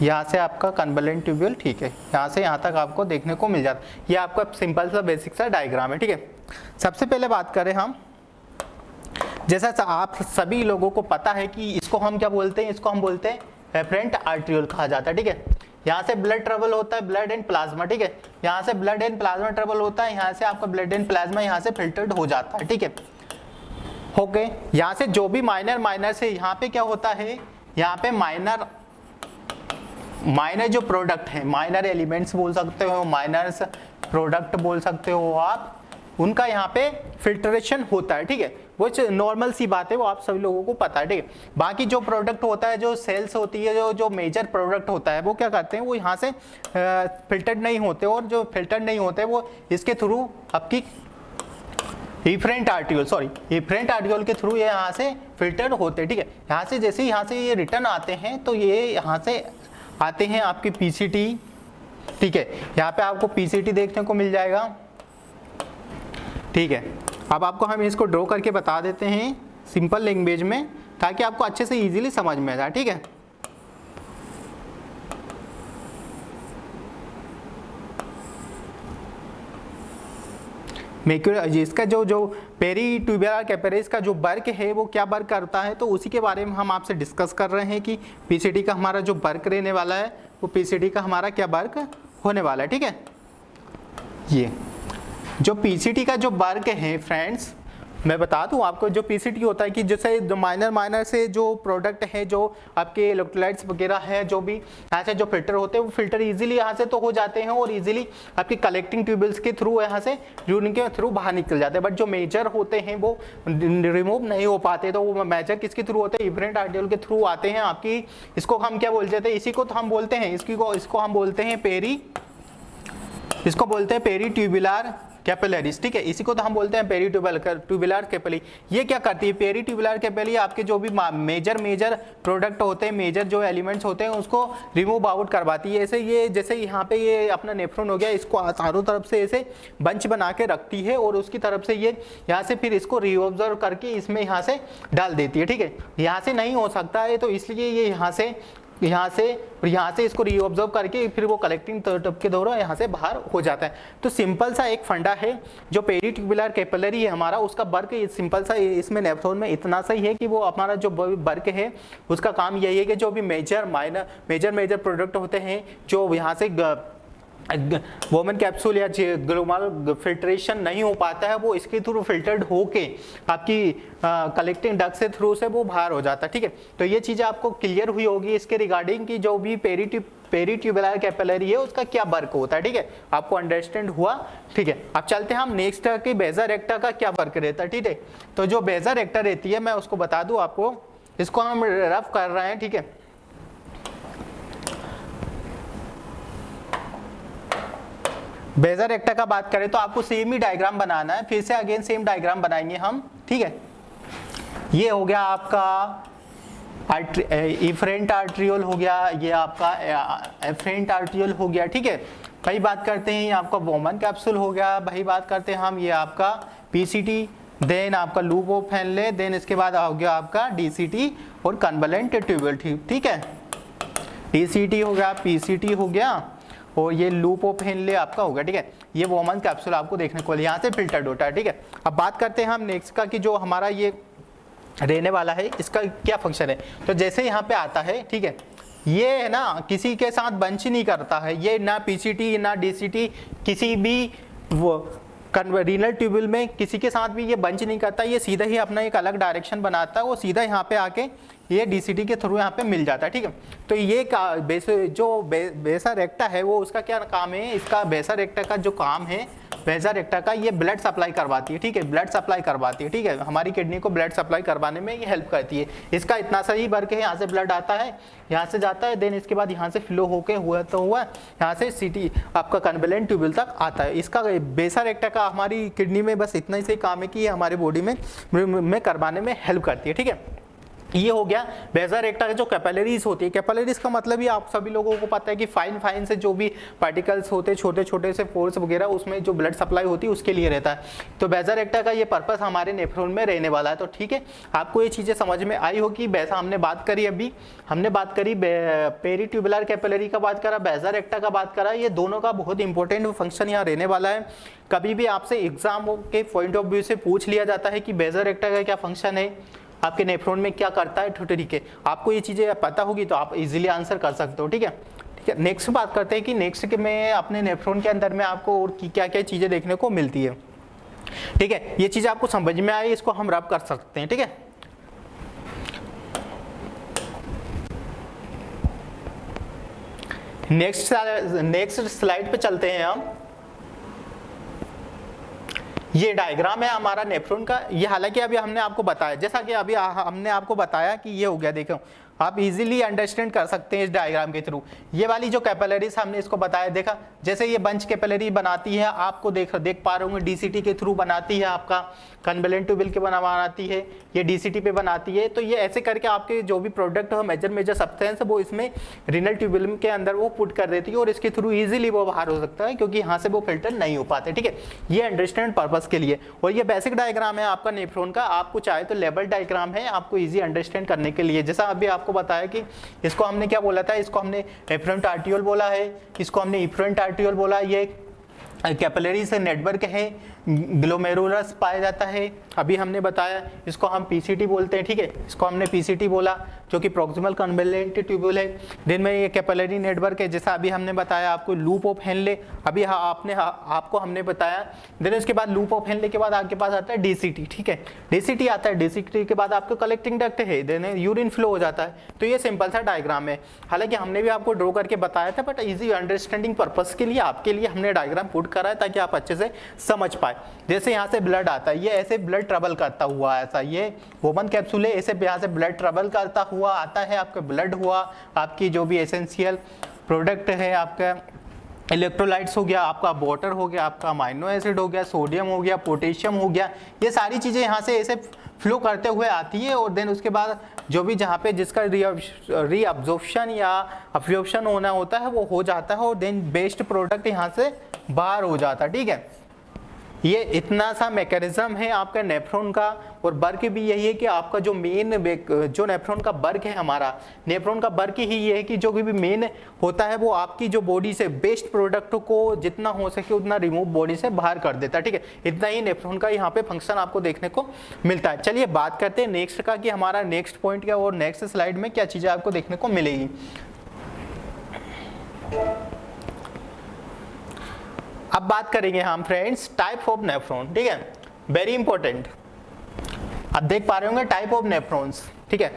A: यहाँ से आपका कन्वलेंट ट्यूब्यूल। ठीक है, यहाँ से यहाँ तक आपको देखने को मिल जाता है। ये आपका सिंपल सा बेसिक सा डायग्राम है। ठीक है, सबसे पहले बात करें हम, जैसा आप सभी लोगों को पता है कि इसको हम क्या बोलते हैं, इसको हम बोलते हैं एफरेंट आर्ट्रियोल कहा जाता है। ठीक है, यहाँ से ब्लड ट्रेवल होता है, ब्लड एंड प्लाज्मा। ठीक है, यहाँ से ब्लड एंड प्लाज्मा ट्रेवल होता है, यहाँ से आपका ब्लड एंड प्लाज्मा यहाँ से फिल्टर्ड हो जाता है। ठीक है, ओके, यहाँ से जो भी माइनर से यहाँ पे क्या होता है, यहाँ पे माइनर जो प्रोडक्ट है, माइनर एलिमेंट्स बोल सकते हो, माइनर्स प्रोडक्ट बोल सकते हो आप, उनका यहाँ पे फिल्ट्रेशन होता है। ठीक है, वो नॉर्मल सी बात है, वो आप सभी लोगों को पता है। ठीक है, बाकी जो प्रोडक्ट होता है, जो सेल्स होती है, जो मेजर प्रोडक्ट होता है, वो क्या करते हैं, वो यहाँ से फिल्टर्ड नहीं होते, और जो फिल्टर्ड नहीं होते वो इसके थ्रू आपकी इफरेंट आर्ट्रियोल के थ्रू ये यहाँ से फिल्टर होते हैं। ठीक है, यहाँ से जैसे यहाँ से ये रिटर्न आते हैं तो ये यहाँ से आते हैं आपकी पीसीटी। ठीक है, यहाँ पे आपको पीसीटी देखने को मिल जाएगा। ठीक है, अब आपको हम इसको ड्रॉ करके बता देते हैं सिंपल लैंग्वेज में, ताकि आपको अच्छे से इजीली समझ में आ जाए, ठीक है। इसका जो पेरी ट्यूबुलर कैपिलरीज का जो वर्क है वो क्या वर्क करता है, तो उसी के बारे में हम आपसे डिस्कस कर रहे हैं कि पीसीटी का हमारा जो वर्क रहने वाला है वो पीसीटी का हमारा क्या वर्क होने वाला है, ठीक है। ये जो पीसीटी का जो वर्क है फ्रेंड्स, मैं बता दूं आपको, जो पीसीटी होता है कि जैसे जो माइनर से जो प्रोडक्ट है, जो आपके इलेक्ट्रोलाइट्स वगैरह है, जो भी यहाँ से जो फिल्टर होते हैं वो फिल्टर इजीली यहाँ से तो हो जाते हैं और इजीली आपकी कलेक्टिंग ट्यूबल्स के थ्रू यहाँ से यूरिन के थ्रू बाहर निकल जाते हैं। बट जो मेजर होते हैं वो रिमूव नहीं हो पाते, तो वो मेजर किसके थ्रू होते हैं, इफरेंट आर्टिकल के थ्रू आते हैं आपकी। इसको हम क्या बोल देते हैं, इसी को तो हम बोलते हैं, इसको हम बोलते हैं पेरी ट्यूबुलर कैपिलरीज, ठीक है। इसी को तो हम बोलते हैं पेरी ट्यूबुलर कैपिलरी। ये क्या करती है, पेरी ट्यूबुलर कैपिलरी आपके जो भी मेजर प्रोडक्ट होते हैं, मेजर जो एलिमेंट्स होते हैं उसको रिमूव आउट करवाती है। जैसे यहाँ पे ये अपना नेफ्रॉन हो गया, इसको चारों तरफ से ऐसे बंच बना के रखती है और उसकी तरफ से ये यहाँ से फिर इसको रीऑब्जर्व करके इसमें यहाँ से डाल देती है, ठीक है। यहाँ से नहीं हो सकता है, तो इसलिए ये यहाँ से इसको रीऑब्जर्व करके फिर वो कलेक्टिंग टब के द्वारा यहाँ से बाहर हो जाता है। तो सिंपल सा एक फंडा है जो पेरी ट्यूबुलर कैपिलरी है हमारा, उसका वर्क सिंपल सा इसमें नेफ्रॉन में इतना सा ही है कि वो हमारा जो वर्क है उसका काम यही है कि जो भी मेजर प्रोडक्ट होते हैं जो यहाँ से वोमन कैप्सूल या ग्लोमल फिल्ट्रेशन नहीं हो पाता है, वो इसके थ्रू फिल्टर्ड होके आपकी कलेक्टिंग डक्ट से थ्रू से वो बाहर हो जाता है, ठीक है। तो ये चीज़ें आपको क्लियर हुई होगी इसके रिगार्डिंग कि जो भी पेरी ट्यूबुलर कैपिलरी है उसका क्या वर्क होता है, ठीक है। आपको अंडरस्टैंड हुआ, ठीक है। अब चलते हैं हम नेक्स्ट कि बेजर एक्टा का क्या वर्क रहता है, ठीक है। तो जो बेजर एक्टा रहती है मैं उसको बता दूं आपको, इसको हम रफ कर रहे हैं, ठीक है। बेजर एक्टा का बात करें तो आपको सेम ही डायग्राम बनाना है, फिर से अगेन सेम डायग्राम बनाएंगे हम, ठीक है। ये हो गया आपका इफरेंट आर्ट्रियोल हो गया, ये आपका एफरेंट आर्ट्रियोल हो गया, ठीक है भाई। बात करते हैं ये आपका वोमन कैप्सूल हो गया भाई, बात करते हैं हम ये आपका पीसीटी, देन आपका लूप ऑफ हेनले, देन इसके बाद हो गया आपका डीसीटी और कन्वलेंट ट्यूबुल, ठीक है। डीसीटी हो गया, पीसीटी हो गया और ये लूप ऑफ हेनले आपका होगा, ठीक है। ये वोमन कैप्सूल आपको देखने को यहाँ से फिल्टर्ड होता है, ठीक है। अब बात करते हैं हम नेक्स्ट का कि जो हमारा ये रहने वाला है इसका क्या फंक्शन है। तो जैसे यहाँ पे आता है, ठीक है, ये है ना किसी के साथ बंच नहीं करता है, ये ना पीसीटी ना डीसीटी किसी भी वो रीनल ट्यूबुल में किसी के साथ भी ये बंच नहीं करता, ये सीधा ही अपना एक अलग डायरेक्शन बनाता है, वो सीधा यहाँ पे आके ये डीसीटी के थ्रू यहाँ पे मिल जाता है, ठीक है। तो ये बेसा रेक्टा है वो उसका क्या काम है, इसका बेसा रेक्टा का जो काम है, बेसा रेक्टा का ये ब्लड सप्लाई करवाती है, ठीक है। ब्लड सप्लाई करवाती है, ठीक है। हमारी किडनी को ब्लड सप्लाई करवाने में ये हेल्प करती है। इसका इतना सा ही वर्क है, यहाँ से ब्लड आता है, यहाँ से जाता है, देन इसके बाद यहाँ से फ्लो होके हुआ यहाँ से सीटी आपका कन्वलेंट ट्यूबुल तक आता है। इसका बेसा रेक्टा का हमारी किडनी में बस इतना ही से काम है कि ये हमारे बॉडी में करवाने में हेल्प करती है, ठीक है। ये हो गया बेसा रेक्टा के जो कैपिलरीज होती है। कैपिलरीज का मतलब ही आप सभी लोगों को पता है कि फाइन से जो भी पार्टिकल्स होते हैं, छोटे छोटे से पोर्स वगैरह, उसमें जो ब्लड सप्लाई होती है उसके लिए रहता है। तो बेसा रेक्टा का ये पर्पस हमारे नेफ्रॉन में रहने वाला है, तो ठीक है। आपको ये चीज़ें समझ में आई होगी। बेसा हमने बात करी, अभी हमने बात करी पेरी ट्यूबुलर कैपिलरी का बात करा, बेसा रेक्टा का बात करा। ये दोनों का बहुत इंपॉर्टेंट फंक्शन यहाँ रहने वाला है। कभी भी आपसे एग्जाम के पॉइंट ऑफ व्यू से पूछ लिया जाता है कि बेसा रेक्टा का क्या फंक्शन है, आपके नेफ्रॉन में क्या करता है, ठीक है। आपको ये चीज़ें पता होगी तो आप इजीली आंसर कर सकते हो, ठीक है। ठीक है, नेक्स्ट बात करते हैं कि नेक्स्ट के में अपने नेफ्रॉन के अंदर में आपको और क्या क्या चीज़ें देखने को मिलती है, ठीक है। ये चीज़ आपको समझ में आई, इसको हम रब कर सकते हैं, ठीक है। नेक्स्ट स्लाइड पे चलते हैं हम। ये डायग्राम है हमारा नेफ्रॉन का। ये हालांकि अभी हमने आपको बताया, जैसा कि अभी हमने आपको बताया कि ये हो गया, देखो आप इजीली अंडरस्टैंड कर सकते हैं इस डायग्राम के थ्रू। ये वाली जो कैपिलरीज हमने इसको बताया, देखा जैसे ये बंच कैपिलरी बनाती है, आपको देख पा रहे होंगे डीसीटी के थ्रू बनाती है, आपका कन्वेलेंट ट्यूबुल के बनाती है, ये डीसीटी पे बनाती है। तो ये ऐसे करके आपके जो भी प्रोडक्ट हो, मेजर सब्सटेंस वो इसमें रीनल ट्यूबुलम के अंदर वो पुट कर देती है और इसके थ्रू इजीली वो बाहर हो सकता है, क्योंकि यहाँ से वो फिल्टर नहीं हो पाते। ठीक है, ये अंडरस्टैंड पर्पस के लिए। और ये बेसिक डायग्राम है आपका नेफ्रॉन का, आपको चाहे तो लेवल डायग्राम है आपको इजी अंडरस्टैंड करने के लिए। जैसा अभी आपको बताया कि इसको हमने क्या बोला था, इसको हमने एफरेंट आर्टियोल बोला है, इसको हमने इफरेंट आर्टियोल बोला। ये कैपिलरी से नेटवर्क है, ग्लोमेरुलस पाया जाता है। अभी हमने बताया इसको हम पीसीटी बोलते हैं। ठीक है, इसको हमने पीसीटी बोला जो कि प्रॉक्सिमल कन्वेलेंट ट्यूब्यूल है। दिन में ये कैपिलरी नेटवर्क है, जैसा अभी हमने बताया आपको लूप ऑफ हेनले, अभी आपको हमने बताया। देन उसके बाद लूप ऑफ हेनले के बाद आपके पास आता है डीसीटी। ठीक है, डीसीटी आता है, डीसीटी के बाद आपको कलेक्टिंग डक्ट है, देन यूरिन फ्लो हो जाता है। तो ये सिंपल सा डायग्राम है, हालांकि हमने भी आपको ड्रॉ करके बताया था, बट इजी अंडरस्टैंडिंग पर्पस के लिए आपके लिए हमने डायग्राम पुट करा है ताकि आप अच्छे से समझ पाए। जैसे यहाँ से ब्लड आता है, ये ऐसे ब्लड ट्रेवल करता हुआ, ऐसा ये वोमन कैप्सूल है, ऐसे यहाँ से ब्लड ट्रेवल करता हुआ आता है, आपका ब्लड हुआ, आपकी जो भी एसेंशियल प्रोडक्ट है, आपका इलेक्ट्रोलाइट्स हो गया, आपका वाटर हो गया, आपका अमाइनो एसिड हो गया, सोडियम हो गया, पोटेशियम हो गया, ये सारी चीज़ें यहाँ से ऐसे फ्लो करते हुए आती है। और देन उसके बाद जो भी जहाँ पे जिसका रीअब्जॉर्प्शन या अब्जॉर्प्शन होना होता है वो हो जाता है, और देन बेस्ट प्रोडक्ट यहाँ से बाहर हो जाता है। ठीक है, ये इतना सा मैकेनिज्म है आपका नेफ्रॉन का। और वर्क भी यही है कि आपका जो मेन जो नेफ्रॉन का वर्क है, हमारा नेफ्रॉन का वर्क ही ये है कि जो भी मेन होता है वो आपकी जो बॉडी से बेस्ट प्रोडक्ट को जितना हो सके उतना रिमूव बॉडी से बाहर कर देता है। ठीक है, इतना ही नेफ्रॉन का यहाँ पे फंक्शन आपको देखने को मिलता है। चलिए बात करते हैं नेक्स्ट का कि हमारा नेक्स्ट पॉइंट क्या और नेक्स्ट स्लाइड में क्या चीज़ें आपको देखने को मिलेगी। अब बात करेंगे हम फ्रेंड्स टाइप ऑफ नेफ्रॉन। ठीक है, वेरी इंपॉर्टेंट। अब देख पा रहे होंगे टाइप ऑफ नेफ्रॉन्स। ठीक है,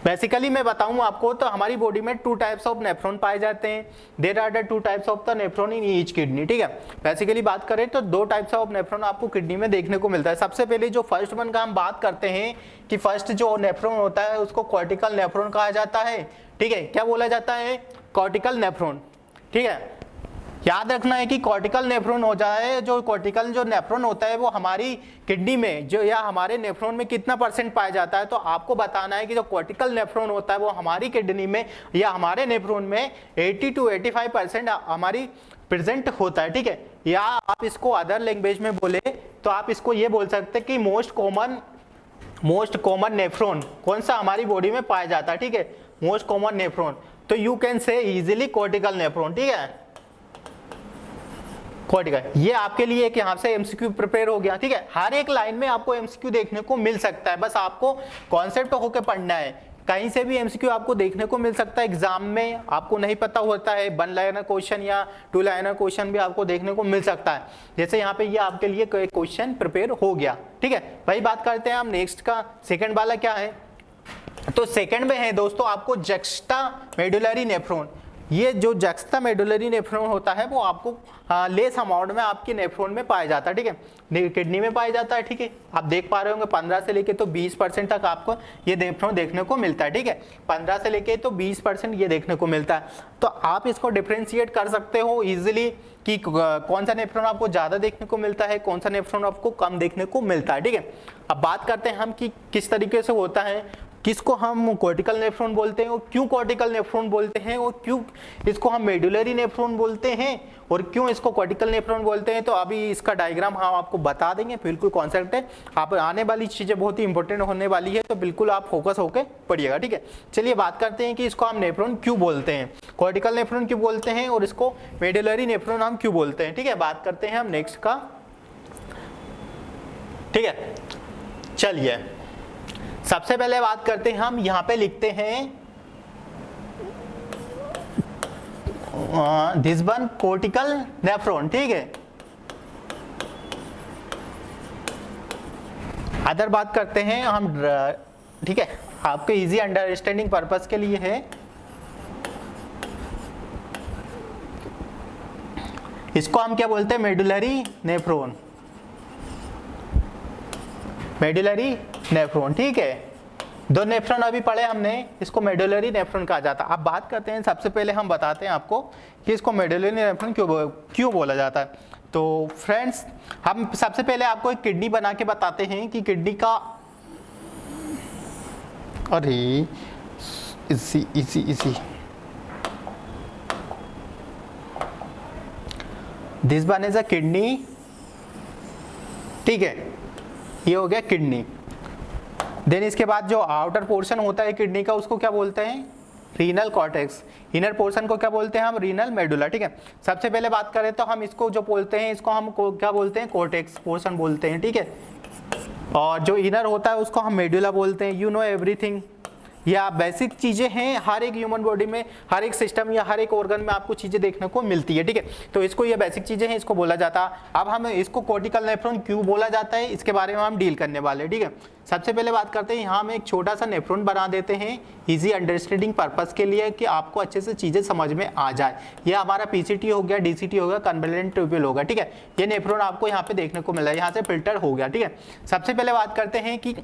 A: बेसिकली मैं बताऊं आपको तो हमारी बॉडी में 2 टाइप्स ऑफ नेफ्रॉन पाए जाते हैं। There are the 2 types of the nephron in each kidney. ठीक है, बेसिकली बात करें तो 2 टाइप्स ऑफ नेफ्रॉन आपको किडनी में देखने को मिलता है। सबसे पहले जो फर्स्ट वन का हम बात करते हैं कि फर्स्ट जो नेफ्रॉन होता है उसको कॉर्टिकल नेफ्रॉन कहा जाता है। ठीक है, क्या बोला जाता है, कॉर्टिकल नेफ्रॉन। ठीक है, याद रखना है कि कॉर्टिकल नेफ्रॉन हो जाए, जो कॉर्टिकल जो नेफ्रॉन होता है वो हमारी किडनी में जो या हमारे नेफ्रॉन में कितना % पाया जाता है। तो आपको बताना है कि जो कॉर्टिकल नेफ्रॉन होता है वो हमारी किडनी में या हमारे नेफ्रॉन में 80 to 85% हमारी प्रेजेंट होता है। ठीक है, या आप इसको अदर लैंग्वेज में बोले तो आप इसको ये बोल सकते हैं कि मोस्ट कॉमन नेफ्रॉन कौन सा हमारी बॉडी में पाया जाता है। ठीक है, मोस्ट कॉमन नेफ्रॉन, तो you can say easily cortical nephron. ठीक है, कॉर्टिकल, ये आपके लिए एक यहाँ से एमसीक्यू प्रिपेयर हो गया। ठीक है, हर एक लाइन में आपको एमसीक्यू देखने को मिल सकता है, बस आपको कॉन्सेप्ट होकर पढ़ना है। कहीं से भी एमसीक्यू आपको देखने को मिल सकता है एग्जाम में, आपको नहीं पता होता है 1 लाइनर क्वेश्चन या 2 लाइनर क्वेश्चन भी आपको देखने को मिल सकता है। जैसे यहाँ पे ये आपके लिए क्वेश्चन प्रिपेयर हो गया। ठीक है, वही बात करते हैं हम नेक्स्ट का। सेकेंड वाला क्या है, तो सेकेंड में है दोस्तों आपको जक्स्टा मेडुलरी नेफ्रॉन। ये जो जक्स्टा मेडुलरी नेफ्रॉन होता है वो आपको लेस अमाउंट में आपके नेफ्रॉन में पाया जाता है। ठीक है, किडनी में पाया जाता है। ठीक है, आप देख पा रहे होंगे 15 से लेके तो 20% तक आपको ये नेफ्रॉन देखने को मिलता है। ठीक है, 15 से लेके तो 20% ये देखने को मिलता है। तो आप इसको डिफ्रेंशिएट कर सकते हो इजीली कि कौन सा नेफ्रॉन आपको ज़्यादा देखने को मिलता है, कौन सा नेफ्रॉन आपको कम देखने को मिलता है। ठीक है, अब बात करते हैं हम कि किस तरीके से होता है, किसको हम कॉर्टिकल नेफ्रॉन बोलते हैं और क्यों कॉर्टिकल नेफ्रॉन बोलते हैं, और क्यों इसको हम मेडुलरी नेफ्रॉन बोलते हैं, और क्यों इसको कॉर्टिकल नेफ्रॉन बोलते हैं। तो अभी इसका डायग्राम हम आपको बता देंगे, बिल्कुल कॉन्सेप्ट है। आप आने वाली चीज़ें बहुत ही इंपॉर्टेंट होने वाली है, तो बिल्कुल आप फोकस होकर पढ़िएगा। ठीक है, चलिए बात करते हैं कि इसको हम नेफ्रॉन क्यों बोलते हैं, कॉर्टिकल नेफ्रॉन क्यों बोलते हैं और इसको मेडुलरी नेफ्रॉन हम क्यों बोलते हैं। ठीक है, बात करते हैं हम नेक्स्ट का। ठीक है, चलिए सबसे पहले बात करते हैं हम, यहाँ पे लिखते हैं दिस वन कॉर्टिकल नेफ्रॉन। ठीक है, अदर बात करते हैं हम। ठीक है, आपके इजी अंडरस्टैंडिंग पर्पस के लिए है। इसको हम क्या बोलते हैं, मेडुलरी नेफ्रॉन, मेडुलरी नेफ्रॉन। ठीक है, दो नेफ्रॉन अभी पढ़े हमने, इसको मेडुलरी नेफ्रॉन कहा जाता है। अब बात करते हैं, सबसे पहले हम बताते हैं आपको कि इसको मेडुलरी नेफ्रॉन क्यों बोला जाता है। तो फ्रेंड्स, हम सबसे पहले आपको एक किडनी बना के बताते हैं कि किडनी का, अरे इसी this one is a kidney, ठीक है, ये हो गया किडनी। देन इसके बाद जो आउटर पोर्शन होता है किडनी का, उसको क्या बोलते हैं, रीनल कॉर्टेक्स। इनर पोर्शन को क्या बोलते हैं हम, रीनल मेडुला, ठीक है। सबसे पहले बात करें तो हम इसको जो बोलते हैं, इसको हम क्या बोलते हैं, कॉर्टेक्स पोर्शन बोलते हैं, ठीक है। और जो इनर होता है उसको हम मेडुला बोलते हैं। यू नो एवरीथिंग, या बेसिक चीज़ें हैं, हर एक ह्यूमन बॉडी में, हर एक सिस्टम या हर एक ऑर्गन में आपको चीज़ें देखने को मिलती है, ठीक है। तो इसको, ये बेसिक चीज़ें हैं, इसको बोला जाता है। अब हम इसको कॉर्टिकल नेफ्रॉन क्यों बोला जाता है, इसके बारे में हम डील करने वाले हैं, ठीक है। सबसे पहले बात करते हैं, यहाँ हम एक छोटा सा नेफ्रॉन बना देते हैं ईजी अंडरस्टैंडिंग पर्पस के लिए, कि आपको अच्छे से चीज़ें समझ में आ जाए। ये हमारा पीसीटी हो गया, डीसीटी हो गया, कन्वोल्यूटेड ट्यूब्यूल होगा, ठीक है। ये नेफ्रॉन आपको यहाँ पे देखने को मिल रहा है, यहाँ से फिल्टर हो गया, ठीक है। सबसे पहले बात करते हैं कि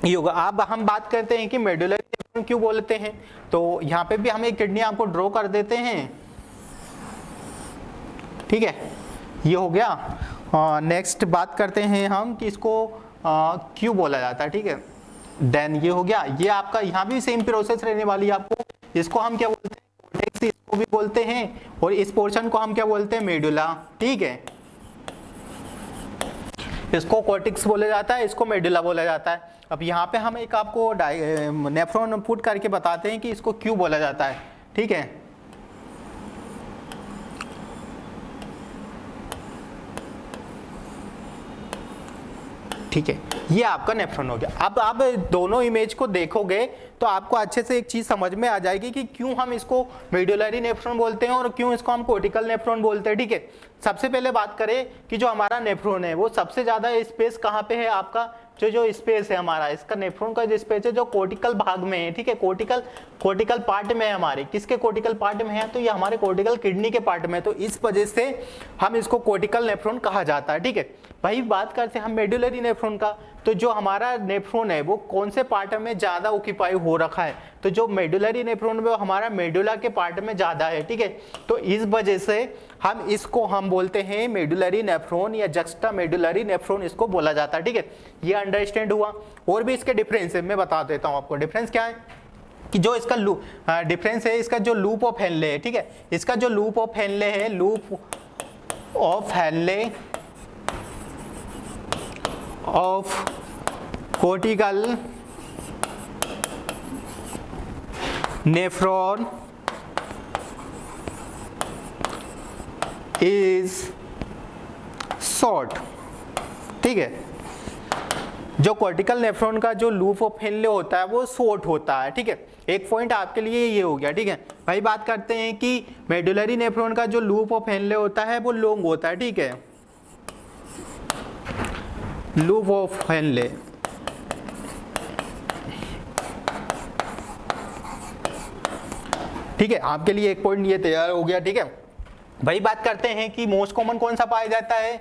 A: ये होगा। अब हम बात करते हैं कि मेडुलरी नेफ्रॉन क्यों बोलते हैं। तो यहाँ पे भी हम एक किडनी आपको ड्रॉ कर देते हैं, ठीक है, ये हो गया। नेक्स्ट बात करते हैं हम कि इसको क्यों बोला जाता है, ठीक है। देन ये हो गया, ये आपका यहाँ भी सेम प्रोसेस रहने वाली है आपको। इसको हम क्या बोलते हैं, कॉर्टेक्स इसको भी बोलते हैं, और इस पोर्शन को हम क्या बोलते हैं, मेडुला, ठीक है। इसको कॉर्टेक्स बोला जाता है, इसको मेडुला बोला जाता है। अब यहाँ पे हम एक आपको नेफ्रॉन पुट करके बताते हैं कि इसको क्यों बोला जाता है, ठीक है। ठीक है, ये आपका नेफ्रॉन हो गया। अब आप दोनों इमेज को देखोगे तो आपको अच्छे से एक चीज समझ में आ जाएगी कि क्यों हम इसको मेडुलरी नेफ्रॉन बोलते हैं और क्यों इसको हम कॉर्टिकल नेफ्रॉन बोलते हैं, ठीक है। सबसे पहले बात करें कि जो हमारा नेफ्रॉन है वो सबसे ज्यादा स्पेस कहाँ पे है, आपका जो स्पेस है हमारा, इसका नेफ्रॉन का जो स्पेस है जो कॉर्टिकल भाग में है, ठीक है। कॉर्टिकल पार्ट में है हमारे, किसके कॉर्टिकल पार्ट में है, तो ये हमारे कॉर्टिकल किडनी के पार्ट में, तो इस वजह से हम इसको कॉर्टिकल नेफ्रॉन कहा जाता है, ठीक है। वही बात करते हैं हम मेडुलरी नेफ्रॉन का, तो जो हमारा नेफ्रॉन है वो कौन से पार्ट में ज्यादा ऑक्यूपाई हो रखा है, तो जो मेडुलरी नेफ्रॉन है वो हमारा मेडुला के पार्ट में ज्यादा है, ठीक है। तो इस वजह से हम इसको बोलते हैं मेडुलरी नेफ्रॉन या जक्स्टा मेडुलरी नेफ्रॉन इसको बोला जाता है, ठीक है। ये अंडरस्टैंड हुआ। और भी इसके डिफरेंस है, मैं बता देता हूँ आपको। डिफरेंस क्या है कि जो इसका डिफरेंस है, इसका जो लूप ऑफ हेनले है, ठीक है, इसका जो लूप ऑफ हेनले है, loop of Henley of cortical nephron is short, ठीक है। जो कॉर्टिकल नेफ्रॉन का जो लूप ऑफ हेनले होता है वो शॉर्ट होता है, ठीक है। एक पॉइंट आपके लिए ये हो गया, ठीक है। भाई बात करते हैं कि मेडुलरी नेफ्रॉन का जो लूप ऑफ हेनले होता है वो लॉन्ग होता है, ठीक है। लूप ऑफ हेनले, ठीक है, आपके लिए एक पॉइंट ये तैयार हो गया, ठीक है। भाई बात करते हैं कि मोस्ट कॉमन कौन सा पाया जाता है,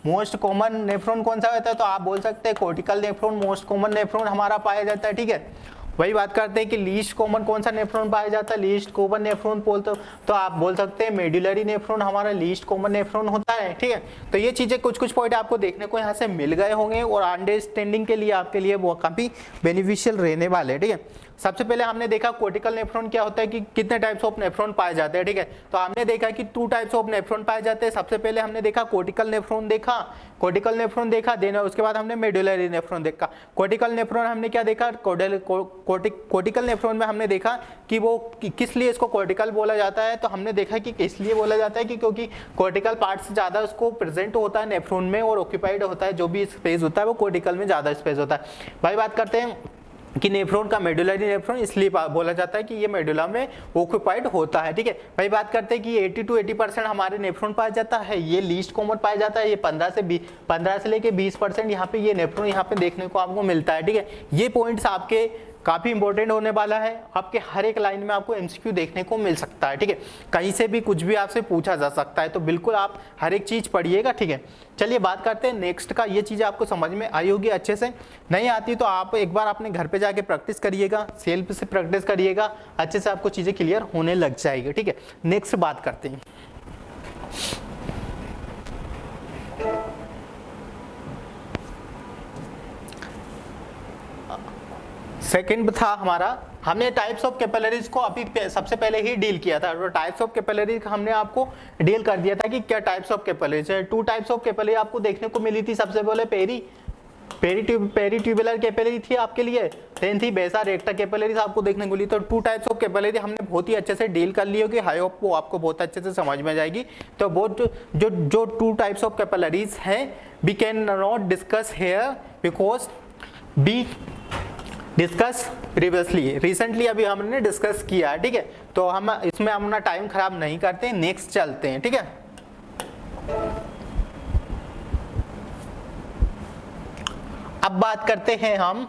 A: मोस्ट कॉमन नेफ्रॉन कौन सा होता है, तो आप बोल सकते हैं cortical nephron most common nephron हमारा पाया जाता है, ठीक है। वही बात करते हैं कि लीस्ट कॉमन कौन सा नेफ्रॉन पाया जाता है, लीस्ट कॉमन नेफ्रॉन बोलते तो आप बोल सकते हैं मेडुलरी नेफ्रॉन हमारा लीस्ट कॉमन नेफ्रॉन होता है, ठीक है। तो ये चीजें कुछ पॉइंट आपको देखने को यहाँ से मिल गए होंगे और अंडरस्टैंडिंग के लिए आपके लिए वो काफी बेनिफिशियल रहने वाले, ठीक है। सबसे पहले हमने देखा कॉर्टिकल नेफ्रॉन क्या होता है कि कितने टाइप्स ऑफ नेफ्रॉन पाए जाते हैं, ठीक है। तो हमने देखा कि 2 टाइप्स ऑफ नेफ्रॉन पाए जाते हैं। सबसे पहले हमने देखा कॉर्टिकल नेफ्रॉन देखा, देना उसके बाद हमने मेडुलरी नेफ्रॉन देखा। कॉर्टिकल नेफ्रॉन हमने क्या देखा, कॉर्टिकल नेफ्रॉन में हमने देखा कि वो किस लिए इसको कॉर्टिकल बोला जाता है, तो हमने देखा कि इसलिए बोला जाता है कि क्योंकि कॉर्टिकल पार्ट से ज्यादा उसको प्रेजेंट होता है नेफ्रॉन में और ऑक्यूपाइड होता है, जो भी स्पेस होता है वो कॉर्टिकल में ज्यादा स्पेस होता है। भाई बात करते हैं कि नेफ्रॉन का मेडुलरी नेफ्रॉन इसलिए बोला जाता है कि ये मेडुला में ऑक्यूपाइड होता है, ठीक है। भाई बात करते हैं कि 80 to 80% हमारे नेफ्रॉन पाया जाता है, ये लीस्ट कॉमन पाया जाता है, ये 15 से लेके 20% यहाँ पे ये नेफ्रॉन यहाँ पे देखने को आपको मिलता है, ठीक है। ये पॉइंट्स आपके काफ़ी इंपॉर्टेंट होने वाला है, आपके हर एक लाइन में आपको एमसीक्यू देखने को मिल सकता है, ठीक है। कहीं से भी कुछ भी आपसे पूछा जा सकता है, तो बिल्कुल आप हर एक चीज़ पढ़िएगा, ठीक है। चलिए बात करते हैं नेक्स्ट का। ये चीज़ आपको समझ में आई होगी अच्छे से, नहीं आती तो आप एक बार अपने घर पे जाके प्रैक्टिस करिएगा, सेल्फ से प्रैक्टिस करिएगा, अच्छे से आपको चीज़ें क्लियर होने लग जाएगी, ठीक है। नेक्स्ट बात करते हैं। सेकंड था हमारा, हमने टाइप्स ऑफ कैपिलरीज को अभी सबसे पहले ही डील किया था। तो टाइप्स ऑफ कैपिलरीज हमने आपको डील कर दिया था कि क्या टाइप्स ऑफ कैपिलरीज है। 2 टाइप्स ऑफ कैपिलरी आपको देखने को मिली थी। सबसे पहले पेरी ट्यूबुलर कैपिलरी थी आपके लिए, देन थी बेसा रेक्टा कैपिलरीज आपको देखने को मिली। तो 2 टाइप्स ऑफ कैपिलरी हमने बहुत ही अच्छे से डील कर ली होगी, आई होप वो आपको बहुत अच्छे से समझ में जाएगी। तो वो जो 2 टाइप्स ऑफ कैपिलरीज हैं, we can not discuss here because we discuss previously, recently अभी हमने डिस्कस किया, ठीक है। तो हम इसमें अपना टाइम खराब नहीं करते, नेक्स्ट चलते हैं, ठीक है। अब बात करते हैं हम,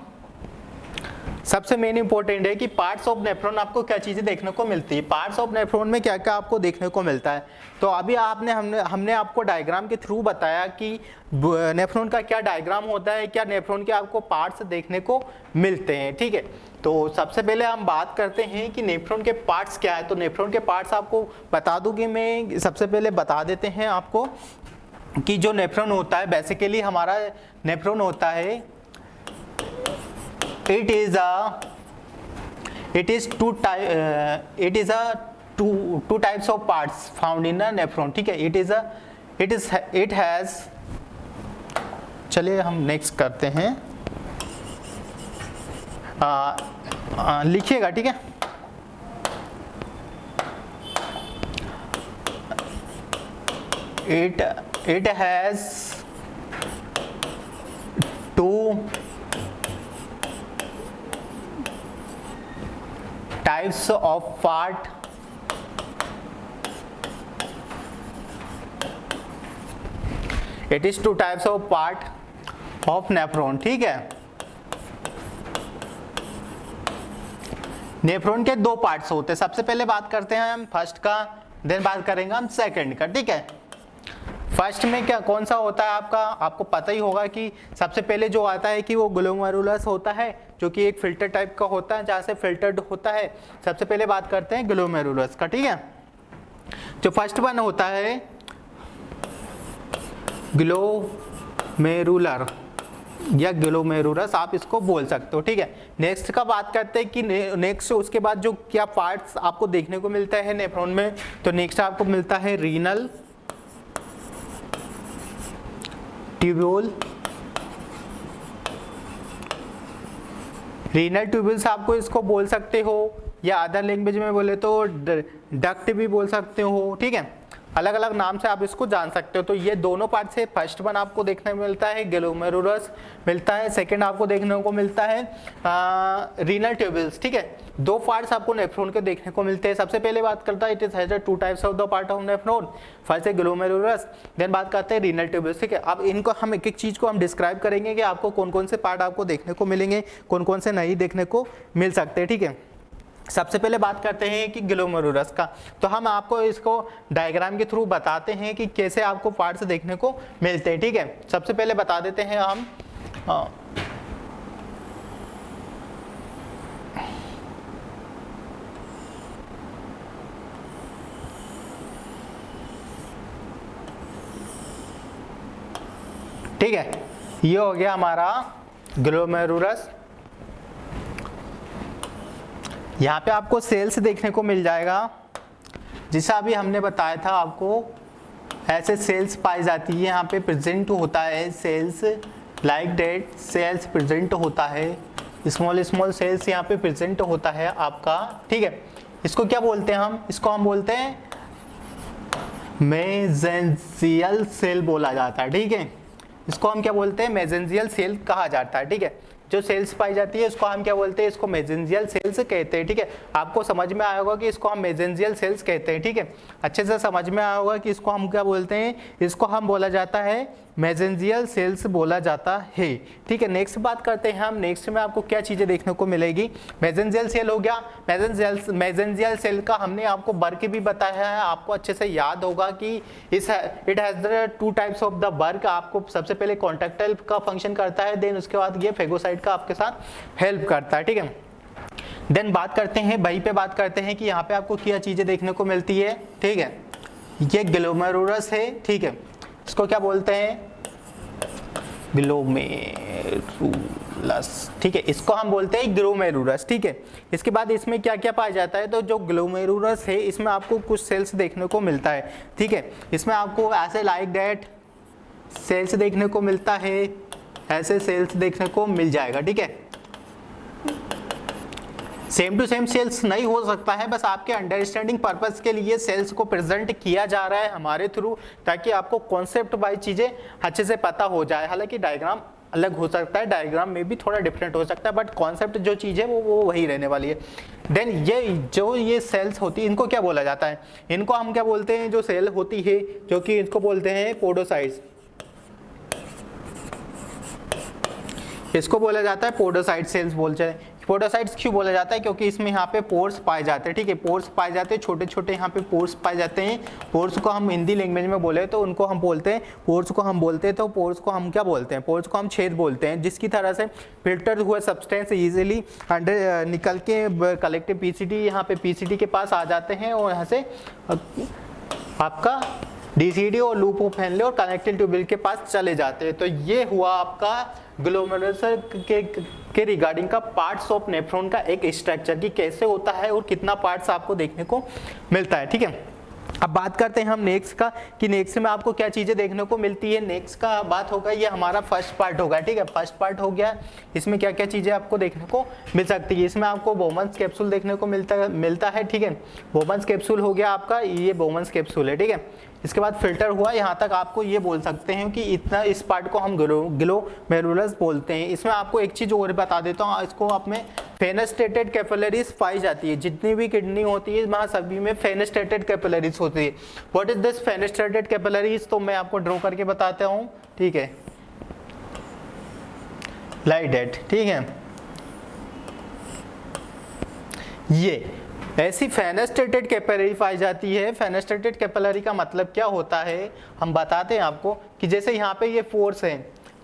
A: सबसे मेन इंपॉर्टेंट है कि पार्ट्स ऑफ नेफ्रॉन आपको क्या चीजें देखने को मिलती है। पार्ट्स ऑफ नेफ्रॉन में क्या क्या आपको देखने को मिलता है। तो अभी हमने आपको डायग्राम के थ्रू बताया कि नेफ्रॉन का क्या डायग्राम होता है, क्या नेफ्रॉन के आपको पार्ट्स देखने को मिलते हैं, ठीक है। तो सबसे पहले हम बात करते हैं कि नेफ्रॉन के पार्ट्स क्या है। तो नेफ्रॉन के पार्ट्स आपको बता दूंगी मैं, सबसे पहले बता देते हैं आपको कि जो नेफ्रॉन होता है, बेसिकली हमारा नेफ्रॉन होता है, it is two types of parts found in a nephron, ठीक है। it has, चलिए हम नेक्स्ट करते हैं, लिखिएगा, ठीक है। it has 2 types of part, it is 2 types of part of nephron, ठीक है। नेफ्रॉन के 2 पार्ट्स होते हैं। सबसे पहले बात करते हैं हम फर्स्ट का, देन बात करेंगे हम सेकंड का, ठीक है। फर्स्ट में क्या कौन सा होता है आपका, आपको पता ही होगा कि सबसे पहले जो आता है कि वो ग्लोमेरुलस होता है, जो कि एक फिल्टर टाइप का होता है, जहाँ से फिल्टर्ड होता है। सबसे पहले बात करते हैं ग्लोमेरुलस का, ठीक है। जो फर्स्ट वन होता है ग्लोमेरुलर या ग्लोमेरुलस, आप इसको बोल सकते हो, ठीक है। नेक्स्ट का बात करते हैं कि नेक्स्ट उसके बाद जो क्या पार्ट्स आपको देखने को मिलता है नेफ्रॉन में। तो नेक्स्ट आपको मिलता है रीनल ट्यूब्यूल। रीनल ट्यूब्यूल्स आपको इसको बोल सकते हो, या अदर लैंग्वेज में बोले तो डक्ट भी बोल सकते हो, ठीक है। अलग अलग नाम से आप इसको जान सकते हो। तो ये दोनों पार्ट से फर्स्ट वन आपको देखने को मिलता है ग्लोमेरुलस मिलता है, सेकंड आपको देखने को मिलता है रीनल ट्यूब्यूल्स, ठीक है। 2 पार्ट्स आपको नेफ्रॉन के देखने को मिलते हैं। सबसे पहले बात करता है it is has 2 types of the part of nephron, first है ग्लोमेरुलस, देन बात करते हैं रीनल ट्यूब्यूल्स, ठीक है। अब इनको हम एक एक चीज को हम डिस्क्राइब करेंगे कि आपको कौन कौन से पार्ट आपको देखने को मिलेंगे, कौन कौन से नहीं देखने को मिल सकते हैं, ठीक है। सबसे पहले बात करते हैं कि ग्लोमेरुलस का। तो हम आपको इसको डायग्राम के थ्रू बताते हैं कि कैसे आपको पार्ट्स देखने को मिलते हैं, ठीक है। सबसे पहले बता देते हैं हम ठीक है। ये हो गया हमारा ग्लोमेरुलस। यहाँ पे आपको सेल्स देखने को मिल जाएगा, जैसा अभी हमने बताया था आपको, ऐसे सेल्स पाई जाती है, यहाँ पे प्रेजेंट होता है cells, like that cells present होता है, स्मॉल स्मॉल सेल्स यहाँ पे प्रेजेंट होता है आपका, ठीक है। इसको क्या बोलते हैं हम, इसको हम बोलते हैं मेसेंजियल सेल बोला जाता है, ठीक है। इसको हम क्या बोलते हैं, मेसेंजियल सेल कहा जाता है, ठीक है। जो सेल्स पाई जाती है इसको हम क्या बोलते हैं, इसको मेसेंजियल सेल्स कहते हैं, ठीक है। आपको समझ में आया होगा कि इसको हम मेसेंजियल सेल्स कहते हैं, ठीक है। अच्छे से समझ में आया होगा कि इसको हम क्या बोलते हैं, इसको हम बोला जाता है मेसेंजियल सेल्स बोला जाता है। ठीक है, नेक्स्ट बात करते हैं हम। नेक्स्ट में आपको क्या चीजें देखने को मिलेगी। मेसेंजियल सेल हो गया। मेसेंजियल सेल का हमने आपको वर्क भी बताया है, आपको अच्छे से याद होगा कि it has the two types of the work. आपको सबसे पहले कॉन्ट्रैक्टाइल का फंक्शन करता है, देन उसके बाद ये फेगोसाइट का आपके साथ हेल्प करता है। ठीक है, देन बात करते हैं, वहीं पे बात करते हैं कि यहाँ पे आपको क्या चीजें देखने को मिलती है। ठीक है, ये ग्लोमेरुलस है। ठीक है, इसको क्या बोलते हैं, ग्लोमेरुलस। ठीक है, इसको हम बोलते हैं ग्लोमेरुलस। ठीक है, इसके बाद इसमें क्या क्या पाया जाता है, तो जो ग्लोमेरुलस है इसमें आपको कुछ सेल्स देखने को मिलता है। ठीक है, इसमें आपको ऐसे लाइक दैट सेल्स देखने को मिलता है, ऐसे सेल्स देखने को मिल जाएगा। ठीक है, सेम टू सेम सेल्स नहीं हो सकता है, बस आपके अंडरस्टैंडिंग पर्पस के लिए सेल्स को प्रेजेंट किया जा रहा है हमारे थ्रू, ताकि आपको कॉन्सेप्ट वाइज चीजें अच्छे से पता हो जाए। हालांकि डायग्राम अलग हो सकता है, डायग्राम में भी थोड़ा डिफरेंट हो सकता है, बट कॉन्सेप्ट जो चीज है वो वही रहने वाली है। देन ये सेल्स होती है, इनको क्या बोला जाता है, इनको हम क्या बोलते हैं, जो सेल होती है जो कि इसको बोलते हैं पोडोसाइट्स। इसको बोला जाता है पोडोसाइट सेल्स बोलते हैं। पोडोसाइट्स क्यों बोला जाता है, क्योंकि इसमें यहाँ पे पोर्स पाए जाते हैं। ठीक है, पोर्स पाए जाते हैं, छोटे छोटे यहाँ पे पोर्स पाए जाते हैं। पोर्स को हम हिंदी लैंग्वेज में बोले तो उनको हम बोलते हैं, पोर्स को हम बोलते हैं, तो पोर्स को हम क्या बोलते हैं, पोर्स को हम छेद बोलते हैं, जिसकी तरह से फिल्टर हुआ सब्सटेंस इजीली अंडर निकल के कलेक्टिव पीसीटी यहाँ पे पीसीटी के पास आ जाते हैं, और यहाँ से आपका डीसीडी और लूप ऑफ हेनले और कनेक्टिंग ट्यूब्यूल के पास चले जाते हैं। तो ये हुआ आपका ग्लोमेरुलस के रिगार्डिंग का पार्ट्स ऑफ नेफ्रॉन का एक स्ट्रक्चर, कि कैसे होता है और कितना पार्ट्स आपको देखने को मिलता है। ठीक है, अब बात करते हैं हम नेक्स्ट का, कि नेक्स्ट में आपको क्या चीजें देखने को मिलती है। नेक्स्ट का बात होगा, ये हमारा फर्स्ट पार्ट होगा। ठीक है, फर्स्ट पार्ट हो गया, इसमें क्या क्या चीजें आपको देखने को मिल सकती है। इसमें आपको बोमन्स कैप्सूल देखने को मिलता है। ठीक है, बोमन्स कैप्सूल हो गया आपका, ये बोमन्स कैप्सूल है। ठीक है, इसके बाद फिल्टर हुआ, यहाँ तक आपको ये बोल सकते हैं कि इतना इस पार्ट को हम ग्लोमेरुलस बोलते हैं। इसमें आपको एक चीज और बता देता हूँ, इसको आप में फेनेस्ट्रेटेड कैपिलरीज पाई जाती है। जितनी भी किडनी होती है वहाँ सभी में फेनेस्ट्रेटेड कैपिलरीज होती है। What is this fenestrated capillaries, तो मैं आपको ड्रॉ करके बताता हूँ। ठीक है, लाइक दैट। ठीक है, ये ऐसी फेनेस्ट्रेटेड कैपिलरी पाई जाती है। फेनेस्ट्रेटेड कैपिलरी का मतलब क्या होता है, हम बताते हैं आपको, कि जैसे यहाँ पे ये फोर्स है,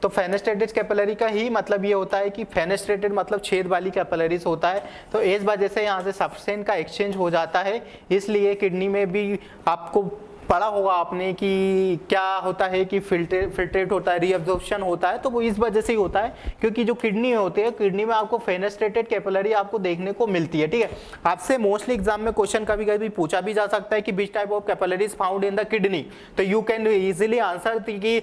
A: तो फेनेस्ट्रेटेड कैपिलरी का ही मतलब ये होता है कि फेनेस्ट्रेटेड मतलब छेद वाली कैपिलरीज होता है। तो इस वजह से यहाँ से सब्सटेंस का एक्सचेंज हो जाता है, इसलिए किडनी में भी आपको पढ़ा होगा आपने कि क्या होता है कि फिल्ट्रेट होता है, रीअब्जॉर्प्शन होता है, तो वो इस वजह से ही होता है, क्योंकि जो किडनी होती है, किडनी में आपको फेनेस्ट्रेटेड कैपिलरी आपको देखने को मिलती है। ठीक है, आपसे मोस्टली एग्जाम में क्वेश्चन कभी कभी पूछा भी जा सकता है कि which type of capillaries found in the kidney, तो यू कैन इजीली आंसर कि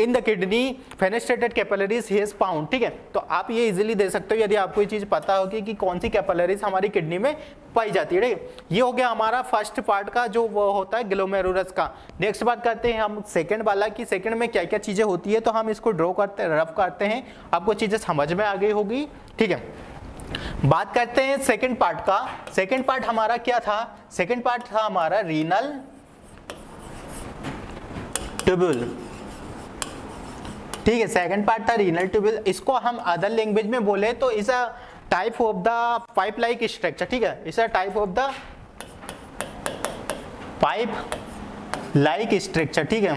A: in the kidney fenestrated capillaries is found. ठीक है, तो आप ये इजीली दे सकते हो यदि आपको ये चीज पता होगी कि कौन सी कैपिलरीज हमारी किडनी में पाई जाती है। ठीक है, ये हो गया हमारा फर्स्ट पार्ट का जो वो होता है ग्लोमेरुलस का। नेक्स्ट बात करते हैं हम सेकंड वाला, कि सेकंड में क्या क्या चीजें होती है, तो हम इसको ड्रॉ करते हैं, रफ करते हैं, आपको चीजें समझ में आ गई होगी। ठीक है, बात करते हैं सेकंड पार्ट का। सेकंड पार्ट हमारा क्या था, सेकंड पार्ट था हमारा रीनल ट्यूब्यूल। ठीक है, सेकंड पार्ट था रीनल ट्यूब्यूल। इसको हम अदर लैंग्वेज में बोले तो is a type of the pipe like structure. ठीक है, is a type of the pipe like structure. ठीक है,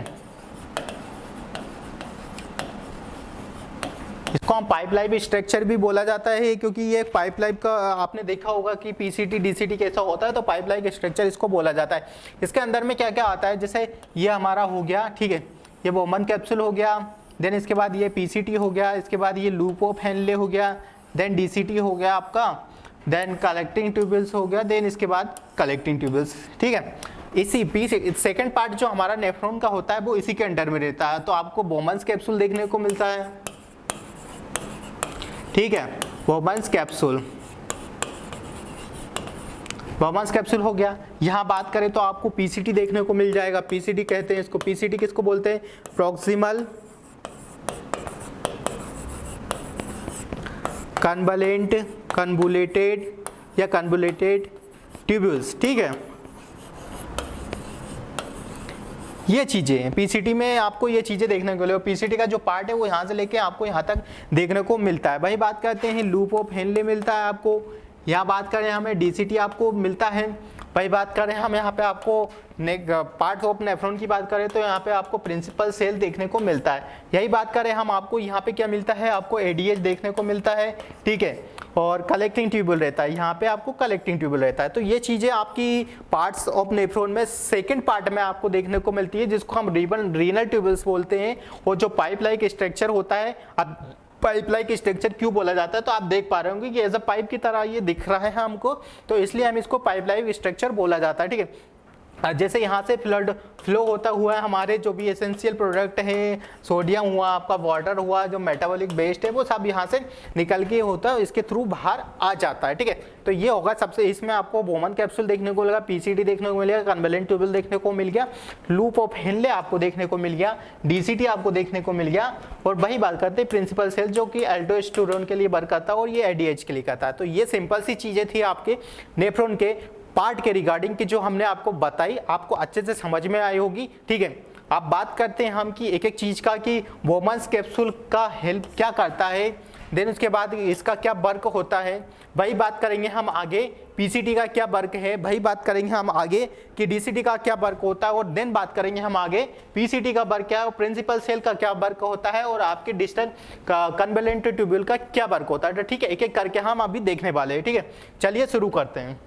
A: इसको हम पाइप लाइक स्ट्रक्चर भी बोला जाता है, क्योंकि ये पाइप लाइक का आपने देखा होगा कि पीसीटी डीसीटी कैसा होता है, तो पाइप लाइक स्ट्रक्चर इसको बोला जाता है। इसके अंदर में क्या क्या आता है, जैसे ये हमारा हो गया। ठीक है, ये बोमन कैप्सूल हो गया, देन इसके बाद ये पीसीटी हो गया, इसके बाद ये लूप ऑफ हेनले हो गया, देन डीसीटी हो गया आपका, देन कलेक्टिंग ट्यूब्यूल्स हो गया, देन इसके बाद कलेक्टिंग ट्यूब्यूल्स। ठीक है, इसी सेकंड पार्ट जो हमारा नेफ्रॉन का होता है वो इसी के अंडर में रहता है। तो आपको बोमन्स कैप्सूल देखने को मिलता है। ठीक है, बोमन्स कैप्सूल, बोमन्स कैप्सूल हो गया। यहाँ बात करें तो आपको पीसीटी देखने को मिल जाएगा। पीसीटी कहते हैं इसको, पीसीटी किसको बोलते हैं, प्रॉक्सिमल कन्वलेंट कन्वुलेटेड या कन्वुलेटेड ट्यूब्यूल्स। ठीक है, ये चीज़ें हैं पीसीटी में, आपको ये चीज़ें देखने को मिलेगी। पीसीटी का जो पार्ट है वो यहाँ से लेके आपको यहाँ तक देखने को मिलता है। भाई बात करते हैं लूप ऑफ हेनले मिलता है आपको, यहाँ बात करें हमें डीसीटी आपको मिलता है। भाई बात करें हम यहाँ पे आपको पार्ट ऑफ नेफ्रॉन की बात करें तो यहाँ पे आपको प्रिंसिपल सेल देखने को मिलता है। यही बात करें हम आपको यहाँ पे क्या मिलता है, आपको एडीएच देखने को मिलता है, ठीक है, और कलेक्टिंग ट्यूबुल रहता है, यहाँ पे आपको कलेक्टिंग ट्यूबुल रहता है। तो ये चीज़ें आपकी पार्ट्स ऑफ नेफ्रॉन में सेकंड पार्ट में आपको देखने को मिलती है, जिसको हम रीनल ट्यूबुल्स बोलते हैं। और जो पाइप लाइक स्ट्रक्चर होता है, अब पाइप लाइक स्ट्रक्चर क्यों बोला जाता है, तो आप देख पा रहे होंगे कि एज अ पाइप की तरह ये दिख रहा है हमको, तो इसलिए हम इसको पाइप लाइक स्ट्रक्चर बोला जाता है, ठीक है। जैसे यहाँ से फ्लड फ्लो होता हुआ है हमारे जो भी एसेंशियल प्रोडक्ट है, सोडियम हुआ, आपका वाटर हुआ, जो मेटाबॉलिक वेस्ट है, वो सब यहाँ से निकल के होता है, इसके थ्रू बाहर आ जाता है, ठीक है। तो ये होगा सबसे, इसमें आपको बोमन कैप्सूल देखने को मिलेगा, पीसीटी देखने को मिलेगा, कन्वेलेंट ट्यूबुल देखने को मिल गया, लूप ऑफ हेनले आपको देखने को मिल गया, डीसीटी आपको देखने को मिल गया। और वही बात करते हैं प्रिंसिपल सेल जो कि एल्डोस्टेरोन के लिए वर्क करता है और ये एडीएच के लिए करता है। तो ये सिंपल सी चीज़ें थी आपके नेफ्रॉन के पार्ट के रिगार्डिंग की जो हमने आपको बताई, आपको अच्छे से समझ में आई होगी, ठीक है। अब बात करते हैं हम कि एक एक चीज़ का कि बोमन्स कैप्सूल का हेल्प क्या करता है, देन उसके बाद इसका क्या वर्क होता है, वही बात करेंगे हम आगे। पीसीटी का क्या वर्क है, वही बात करेंगे हम आगे कि डीसीटी का क्या वर्क होता है, और देन बात करेंगे हम आगे पीसीटी का वर्क क्या है, और प्रिंसिपल सेल का क्या वर्क होता है, और आपके डिस्टल कन्वेलेंट ट्यूब्यूल का क्या वर्क होता है, ठीक है। एक एक करके हम अभी देखने वाले हैं, ठीक है। चलिए शुरू करते हैं।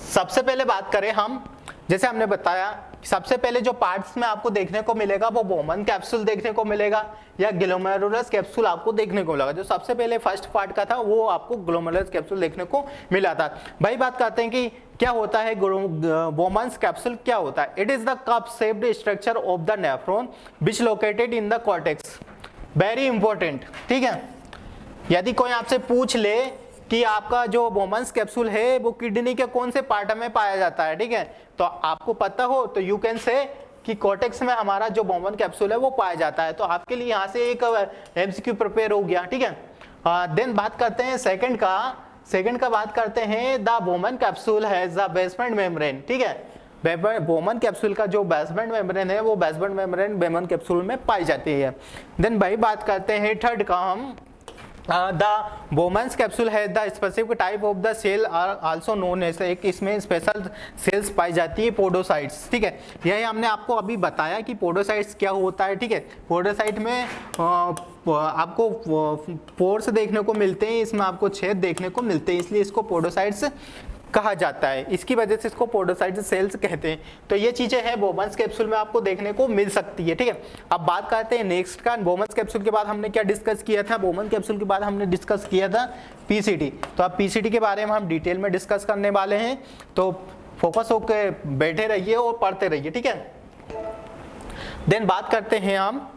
A: सबसे पहले बात करें हम, जैसे हमने बताया सबसे पहले जो पार्ट्स में आपको देखने को मिलेगा वो बोमन कैप्सूल देखने को मिलेगा या ग्लोमेरुलस कैप्सूल आपको देखने को मिलेगा। जो सबसे पहले फर्स्ट पार्ट का था वो आपको ग्लोमेरुलस कैप्सूल देखने को मिला था। भाई बात करते हैं कि क्या होता है बोमन्स कैप्सूल, क्या होता है। It is the cup shaped structure of the nephron which located in the cortex. Very important, ठीक है। यदि कोई आपसे पूछ ले कि आपका जो बोमन्स कैप्सूल है वो किडनी के कौन से पार्ट में पाया जाता है, ठीक है, तो आपको पता हो तो यू कैन से कि कॉर्टेक्स में हमारा जो बोमन कैप्सूल है वो पाया जाता है। तो आपके लिए यहाँ से एक एमसीक्यू प्रिपेयर हो गया, ठीक है। देन बात करते हैं सेकंड का बात करते हैं the Bowman capsule has the basement membrane, ठीक है। बोमन कैप्सूल का जो बेसमेंट मेम्ब्रेन है वो बेसमेंट मेम्ब्रेन बोमन कैप्सूल में पाई जाती है। देन भाई बात करते हैं थर्ड का हम, द बोमन्स कैप्सूल है the specific type of the cell are also known as, एक इसमें स्पेशल सेल्स पाई जाती है पोडोसाइट्स, ठीक है। यही हमने आपको अभी बताया कि पोडोसाइट्स क्या होता है, ठीक है। पोडोसाइट में आपको पोर्स देखने को मिलते हैं, इसमें आपको छेद देखने को मिलते हैं, इसलिए इसको पोडोसाइट्स कहा जाता है, इसकी वजह से इसको पोडोसाइट सेल्स कहते हैं। तो ये चीजें हैं बोमन्स कैप्सूल में आपको देखने को मिल सकती है, ठीक है। अब बात करते हैं नेक्स्ट का। बोमन्स कैप्सूल के बाद हमने क्या डिस्कस किया था, बोमन कैप्सूल के बाद हमने डिस्कस किया था पीसीटी। तो अब पीसीटी के बारे में हम डिटेल में डिस्कस करने वाले हैं, तो फोकस होकर बैठे रहिए और पढ़ते रहिए, ठीक है। देन बात करते हैं हम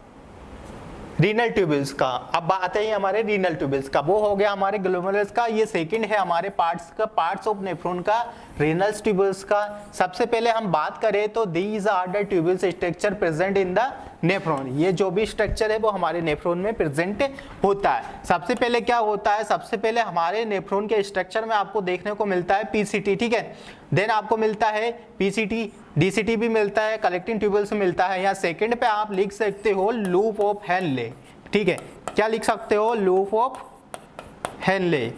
A: रीनल ट्यूबल्स का। अब बात है हमारे रीनल ट्यूबल्स का, वो हो गया हमारे ग्लोमेरुलस का। ये सेकंड है हमारे पार्ट्स ऑफ नेफ्रॉन का, रीनल ट्यूबल्स का। सबसे पहले हम बात करें तो these are the tubules structure present in the nephron. ये जो भी स्ट्रक्चर है वो हमारे नेफ्रॉन में प्रेजेंट होता है। सबसे पहले क्या होता है, सबसे पहले हमारे नेफ्रॉन के स्ट्रक्चर में आपको देखने को मिलता है पीसीटी, ठीक है। देन आपको मिलता है पीसीटी, डीसीटी भी मिलता है, कलेक्टिंग ट्यूबल्स मिलता है। यहाँ सेकंड पे आप लिख सकते हो लूप ऑफ हेनले, ठीक है। क्या लिख सकते हो, लूप ऑफ हेनले।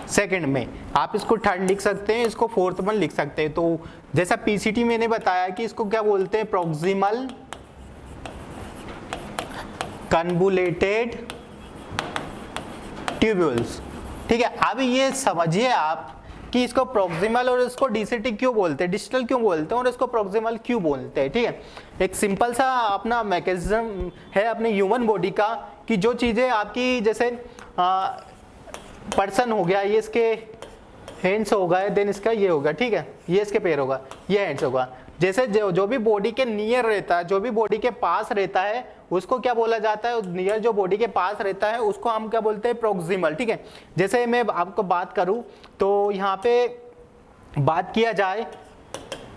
A: सेकंड में आप इसको थर्ड लिख सकते हैं, इसको फोर्थ वन लिख सकते हैं। तो जैसा पीसीटी मैंने बताया कि इसको क्या बोलते हैं, प्रोक्सिमल कन्वोल्यूटेड ट्यूब्यूल्स, ठीक है। अब ये समझिए आप कि इसको प्रोक्सिमल और इसको डीसीटी क्यों बोलते हैं, डिस्टल क्यों बोलते हैं और इसको प्रोक्सिमल क्यों बोलते हैं, ठीक है। एक सिंपल सा अपना मैकेनिज्म है अपने ह्यूमन बॉडी का कि जो चीज़ें आपकी जैसे पर्सन हो गया, ये इसके हैंड्स होगा, देन इसका ये होगा, ठीक है, ये इसके पैर होगा, ये हैंड्स होगा। जैसे जो भी बॉडी के नियर रहता है, जो भी बॉडी के पास रहता है उसको क्या बोला जाता है, नियर जो बॉडी के पास रहता है उसको हम क्या बोलते हैं, प्रोक्सिमल, ठीक है। जैसे मैं आपको बात करूं तो यहाँ पे बात किया जाए,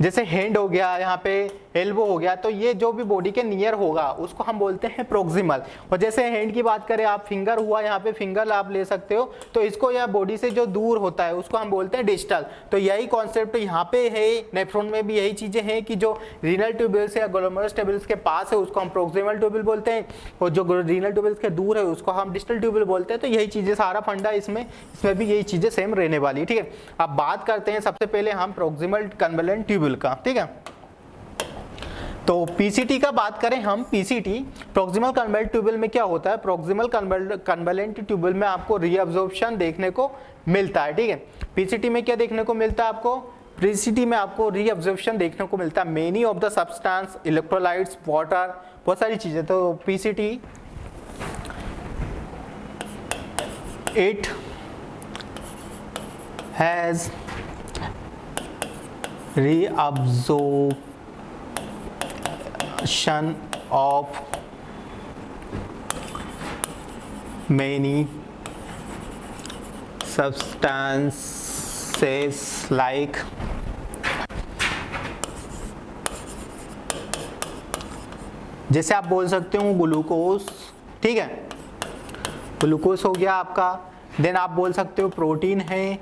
A: जैसे हैंड हो गया, यहाँ पे एल्बो हो गया, तो ये जो भी बॉडी के नियर होगा उसको हम बोलते हैं प्रोक्सिमल। और जैसे हैंड की बात करें, आप फिंगर हुआ, यहाँ पे फिंगर आप ले सकते हो, तो इसको या बॉडी से जो दूर होता है उसको हम बोलते हैं डिस्टल। तो यही कॉन्सेप्ट यहाँ पे है, नेफ्रॉन में भी यही चीजें हैं कि जो रीनल ट्यूब्यूल्स या ग्लोमेरुलस ट्यूब्यूल्स के पास है उसको हम प्रोक्सिमल ट्यूब्यूल बोलते हैं, और जो रीनल ट्यूब्यूल्स के दूर है उसको हम डिस्टल ट्यूब्यूल बोलते हैं। तो यही चीजें सारा फंडा इसमें भी यही चीजें सेम रहने वाली है, ठीक है। अब बात करते हैं सबसे पहले हम प्रोक्सिमल कन्वलेंट ट्यूब्यूल का, ठीक है। तो पीसीटी का बात करें हम, पीसीटी प्रोक्सिमल कन्वलेंट ट्यूब्यूल में क्या होता है, प्रोक्सिमल कन्वलेंट ट्यूब्यूल में आपको रीअब्जॉर्प्शन देखने को मिलता है, ठीक है। पीसीटी में क्या देखने को मिलता है आपको, पीसीटी में आपको रीअब्जॉर्प्शन देखने को मिलता है many of the substance, electrolytes, water, बहुत सारी चीजें। तो PCT it has reabsorption of many substances like जैसे आप बोल सकते हो ग्लूकोज, ठीक है, ग्लूकोज हो गया आपका। देन आप बोल सकते हो प्रोटीन है,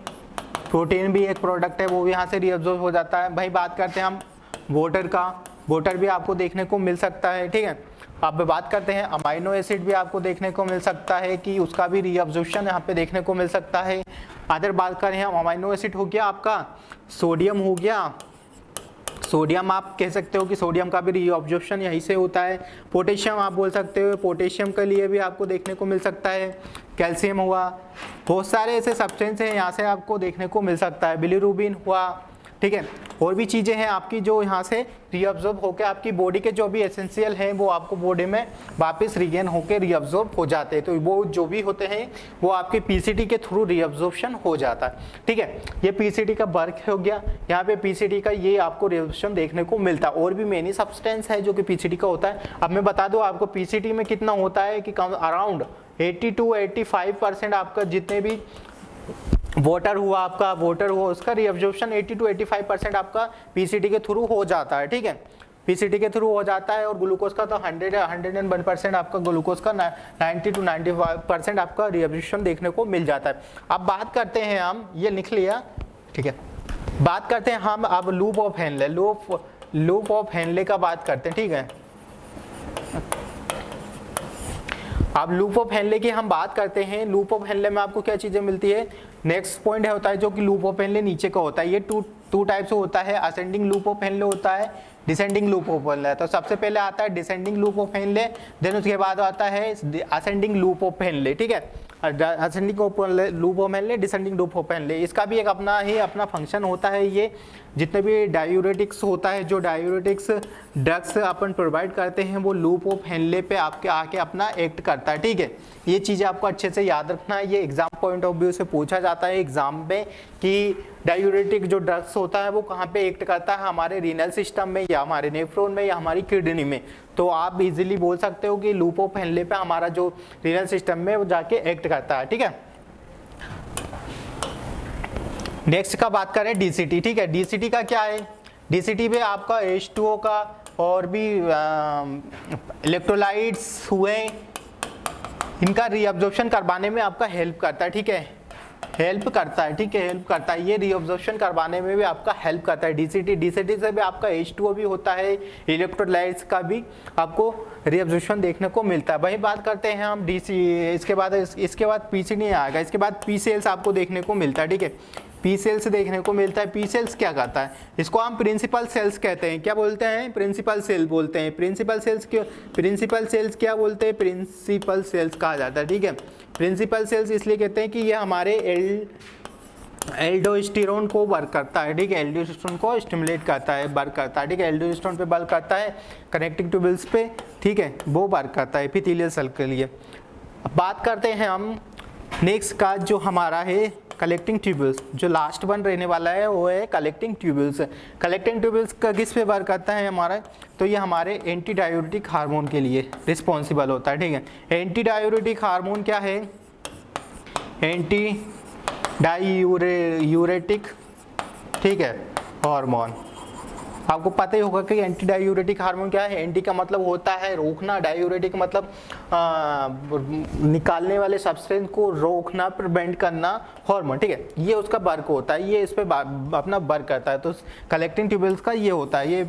A: प्रोटीन भी एक प्रोडक्ट है, वो भी यहाँ से रीअब्जॉर्ब हो जाता है। भाई बात करते हैं हम वाटर का, वाटर भी आपको देखने को मिल सकता है, ठीक है। आप बात करते हैं अमाइनो एसिड भी आपको देखने को मिल सकता है कि उसका भी रीअब्जॉर्प्शन यहाँ पे देखने को मिल सकता है। अदर बात करें हम, अमाइनो एसिड हो गया आपका, सोडियम हो गया, सोडियम आप कह सकते हो कि सोडियम का भी रीअब्जॉर्प्शन यहीं से होता है। पोटेशियम आप बोल सकते हो, पोटेशियम के लिए भी आपको देखने को मिल सकता है। कैल्शियम हुआ, बहुत सारे ऐसे सब्सटेंस हैं यहाँ से आपको देखने को मिल सकता है। बिलीरुबिन हुआ, ठीक है, और भी चीज़ें हैं आपकी जो यहाँ से रीअब्जॉर्ब होकर आपकी बॉडी के जो भी एसेंशियल हैं वो आपको बॉडी में वापस रीगेन होकर रीअब्जॉर्ब हो जाते हैं। तो वो जो भी होते हैं वो आपके पीसीटी के थ्रू रीअब्जॉर्प्शन हो जाता है, ठीक है। ये पीसीटी का वर्क हो गया, यहाँ पे पीसीटी का ये आपको रीअब्जॉर्प्शन देखने को मिलता है। और भी मेनी सब्सटेंस है जो कि पीसीटी का होता है। अब मैं बता दूँ आपको पीसीटी में कितना होता है कि अराउंड 80 to 85% आपका जितने भी वाटर हुआ आपका, वाटर हुआ उसका रीअब्जॉर्प्शन 80 to 85% आपका पीसीटी के थ्रू हो जाता है, ठीक है, पीसीटी के थ्रू हो जाता है। और ग्लूकोज का तो 101% आपका ग्लूकोज का 90 to 95% आपका रीअब्जॉर्प्शन देखने को मिल जाता है। अब बात करते हैं हम, ये लिख लिया, ठीक है, बात करते हैं हम अब loop of Henley, loop of Henley का बात करते हैं, ठीक है। अब लूप ऑफ हेनले की हम बात करते हैं। लूप ऑफ हेनले में आपको क्या चीजें मिलती है, नेक्स्ट पॉइंट होता है जो कि लूप ऑफ हेनले नीचे का होता है। ये टू टाइप से होता है, असेंडिंग लूप ऑफ हेनले होता है, डिसेंडिंग लूप ऑफ हेनले। तो सबसे पहले आता है descending loop of Henle, then उसके बाद आता है असेंडिंग लूप ऑफ हेनले, ठीक है। Ascending loop of Henley, descending loop of Henley, इसका भी एक अपना फंक्शन होता है। ये जितने भी डायूरेटिक्स होता है, जो डायूरेटिक्स ड्रग्स अपन प्रोवाइड करते हैं वो लूप ऑफ हेनले पे आपके आके अपना एक्ट करता है, ठीक है। ये चीज़ें आपको अच्छे से याद रखना है, ये एग्जाम पॉइंट ऑफ व्यू से पूछा जाता है एग्जाम में कि डायूरेटिक जो ड्रग्स होता है वो कहाँ पे एक्ट करता है, हमारे रीनल सिस्टम में या हमारे नेफ्रॉन में या हमारी किडनी में। तो आप इजीली बोल सकते हो कि लूप ऑफ हेनले पे हमारा जो रीनल सिस्टम में वो जाके एक्ट करता है, ठीक है। नेक्स्ट का बात करें डीसीटी, ठीक है। डीसीटी का क्या है, डीसीटी पे आपका H2O का और भी इलेक्ट्रोलाइट्स हुए, इनका रीअब्जॉर्प्शन करवाने में आपका हेल्प करता है, ठीक है, हेल्प करता है, ठीक है, हेल्प करता है। ये रीअब्जॉर्प्शन करवाने में भी आपका हेल्प करता है डीसीटी। डीसीटी से भी आपका H2O भी होता है, इलेक्ट्रोलाइट्स का भी आपको रीअब्जॉर्प्शन देखने को मिलता है। वही बात करते हैं हम डीसी, इसके बाद पीसी नहीं आएगा, इसके बाद पी सेल्स आपको देखने को मिलता है, ठीक है, पी सेल्स देखने को मिलता है। पी सेल्स क्या करता है, इसको हम प्रिंसिपल सेल्स कहते हैं। क्या बोलते हैं, प्रिंसिपल सेल बोलते हैं। प्रिंसिपल सेल्स क्यों, प्रिंसिपल सेल्स क्या बोलते हैं, प्रिंसिपल सेल्स कहा जाता है, ठीक है। प्रिंसिपल सेल्स इसलिए कहते हैं कि ये हमारे एल्डोस्टेरोन को वर्क करता है, ठीक है, एल्डोस्टेरोन को स्टिमुलेट करता है, वर्क करता है, ठीक है, एल्डोस्टेरोन पे वर्क करता है, कनेक्टिंग ट्यूब्यूल्स पे, ठीक है, वो वर्क करता है एपिथेलियल सेल के लिए। अब बात करते हैं हम नेक्स्ट का जो हमारा है कलेक्टिंग ट्यूब्यूल्स, जो लास्ट वन रहने वाला है वो है कलेक्टिंग ट्यूब्यूल्स। कलेक्टिंग ट्यूब्यूल्स का किस पे वर्क करता है हमारा, तो ये हमारे एंटी डायूरेटिक हार्मोन के लिए रिस्पॉन्सिबल होता है, ठीक है। एंटी डायूरेटिक हार्मोन क्या है, एंटी डायूरेटिक, ठीक है, हार्मोन, आपको पता ही होगा कि एंटी डायूरेटिक हार्मोन क्या है। एंटी का मतलब होता है रोकना, डायूरेटिक मतलब निकालने वाले सब्सटेंस को रोकना, प्रिवेंट करना हार्मोन, ठीक है। ये उसका वर्क होता है, ये इस पे अपना वर्क करता है। तो कलेक्टिंग ट्यूबल्स का ये होता है, ये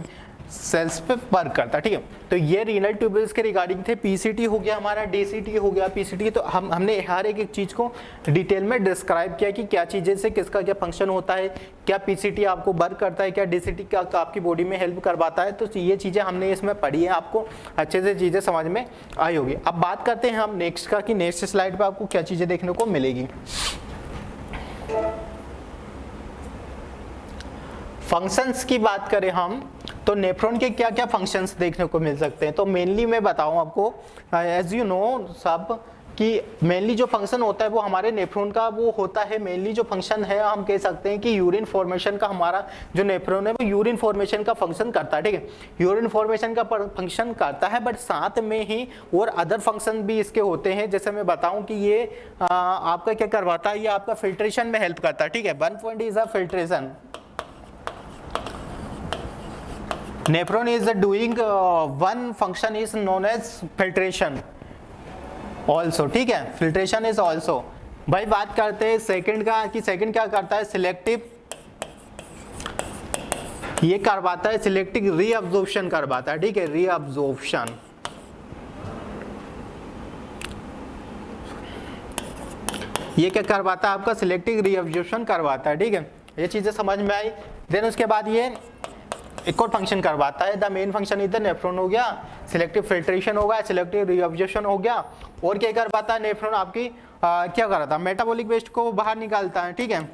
A: सेल्स पे वर्क करता है, ठीक है। तो ये रीनल ट्यूबल्स के रिगार्डिंग थे। पीसीटी हो गया हमारा, डीसीटी हो गया, पीसीटी। तो हमने हर एक चीज को डिटेल में डिस्क्राइब किया कि क्या चीजें से किसका क्या फंक्शन होता है, क्या पीसीटी आपको वर्क करता है, क्या डीसीटी का आपकी बॉडी में हेल्प करवाता है। तो ये चीजें हमने इसमें पढ़ी है, आपको अच्छे से चीजें समझ में आई होगी। अब बात करते हैं हम नेक्स्ट का कि नेक्स्ट स्लाइड पे आपको क्या चीजें देखने को मिलेगी। फंक्शंस की बात करें हम तो नेफ्रॉन के क्या क्या फंक्शंस देखने को मिल सकते हैं। तो मेनली मैं बताऊं आपको, एज यू नो सब कि मेनली जो फंक्शन होता है वो हमारे नेफ्रॉन का वो होता है। मेनली जो फंक्शन है हम कह सकते हैं कि यूरिन फॉर्मेशन का, हमारा जो नेफ्रॉन है वो यूरिन फॉर्मेशन का फंक्शन करता है, ठीक है। यूरिन फॉर्मेशन का फंक्शन करता है, बट साथ में ही और अदर फंक्शन भी इसके होते हैं। जैसे मैं बताऊं कि ये आपका क्या करवाता है, ये आपका फिल्ट्रेशन में हेल्प करता है, ठीक है। 1 point is a filtration. Nephron is doing one function is known as filtration also, ठीक है। Filtration is also. भाई बात करते हैं सेकंड का कि सेकंड क्या करता है, सिलेक्टिव, ये करवाता है सिलेक्टिव रीअब्जॉर्प्शन करवाता है, ठीक है, रीअब्जॉर्प्शन। ये क्या करवाता है आपका, सिलेक्टिव रीअब्जॉर्प्शन करवाता है, ठीक है। ये चीजें समझ में आई। देन उसके बाद ये एक और फंक्शन करवाता है। द मेन फंक्शन इधर नेफ्रॉन हो गया, सिलेक्टिव फिल्ट्रेशन होगा, सिलेक्टिव रीअब्जॉर्प्शन हो गया। और क्या करवाता है नेफ्रॉन आपकी क्या करता है, मेटाबॉलिक वेस्ट को बाहर निकालता है, ठीक है।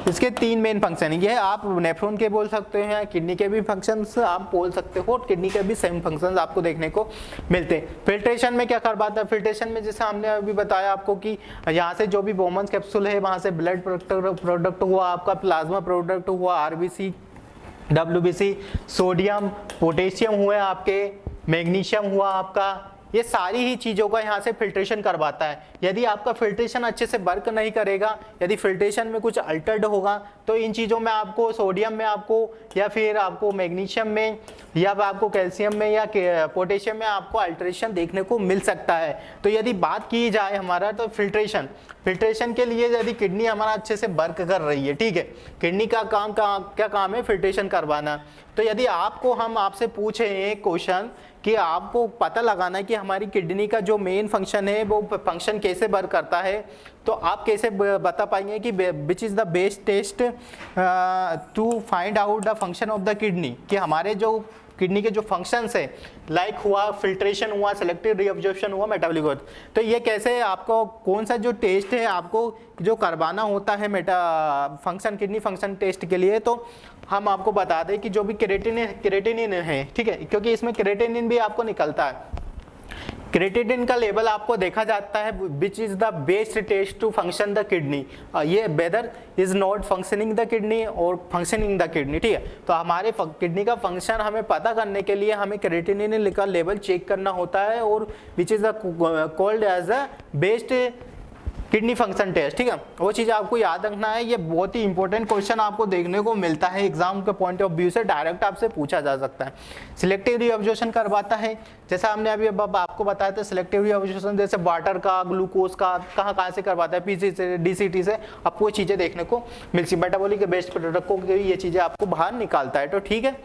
A: इसके 3 मेन फंक्शन है। ये आप नेफ्रॉन के बोल सकते हैं, किडनी के भी फंक्शंस आप बोल सकते हो, किडनी के भी सेम फंक्शंस आपको देखने को मिलते हैं। फिल्ट्रेशन में क्या करवाता है, फिल्ट्रेशन में जैसे हमने अभी बताया आपको कि यहाँ से जो भी बोमन्स कैप्सूल है वहाँ से ब्लड प्रोडक्ट हुआ, आपका प्लाज्मा प्रोडक्ट हुआ, आरबीसी, डब्ल्यूबीसी, सोडियम, पोटेशियम हुए आपके, मैग्नीशियम हुआ आपका, ये सारी ही चीज़ों का यहाँ से फिल्ट्रेशन करवाता है। यदि आपका फिल्ट्रेशन अच्छे से वर्क नहीं करेगा, यदि फिल्ट्रेशन में कुछ अल्टर्ड होगा, तो इन चीज़ों में आपको सोडियम में आपको या फिर आपको मैग्नीशियम में या आपको कैल्शियम में या पोटेशियम में आपको अल्टरेशन देखने को मिल सकता है। तो यदि बात की जाए हमारा तो फिल्ट्रेशन के लिए यदि किडनी हमारा अच्छे से वर्क कर रही है, ठीक है, किडनी का काम क्या काम है, फिल्ट्रेशन करवाना। तो यदि हम आपसे पूछे एक क्वेश्चन कि आपको पता लगाना है कि हमारी किडनी का जो मेन फंक्शन है वो फंक्शन कैसे वर्क करता है, तो आप कैसे बता पाएंगे कि which is the best test to find out the function of the kidney, कि हमारे जो किडनी के जो फंक्शंस है, लाइक हुआ फिल्ट्रेशन हुआ, सेलेक्टिव रीअब्जॉर्प्शन हुआ, मेटाबॉलिक ग्रोथ, तो ये कैसे आपको कौन सा जो टेस्ट है आपको जो करवाना होता है फंक्शन, किडनी फंक्शन टेस्ट के लिए, तो हम आपको बता दें कि जो भी क्रेटिनिन है, ठीक है, क्योंकि इसमें क्रेटिनिन भी आपको निकलता है। क्रेटिनिन का लेवल आपको देखा जाता है which is the best test to function the kidney, ये whether is not functioning the kidney और फंक्शनिंग द किडनी, ठीक है। तो हमारे किडनी का फंक्शन हमें पता करने के लिए हमें क्रेटिनिन का लेवल चेक करना होता है, और which is the called as a best kidney function test, ठीक है। वो चीज़ आपको याद रखना है। ये बहुत ही इंपॉर्टेंट क्वेश्चन आपको देखने को मिलता है एग्जाम के पॉइंट ऑफ व्यू से, डायरेक्ट आपसे पूछा जा सकता है। सिलेक्टिव रीअब्जॉर्प्शन करवाता है, जैसा हमने अभी आपको बताया था, सिलेक्टिव रीअब्जॉर्प्शन जैसे वाटर का, ग्लूकोज का, कहाँ से करवाता है, पीसी से, डीसीटी से आपको ये चीज़ें देखने को मिलती है। मेटाबॉलिक वेस्ट प्रोडक्ट को ये चीज़ें आपको बाहर निकालता है, तो ठीक है।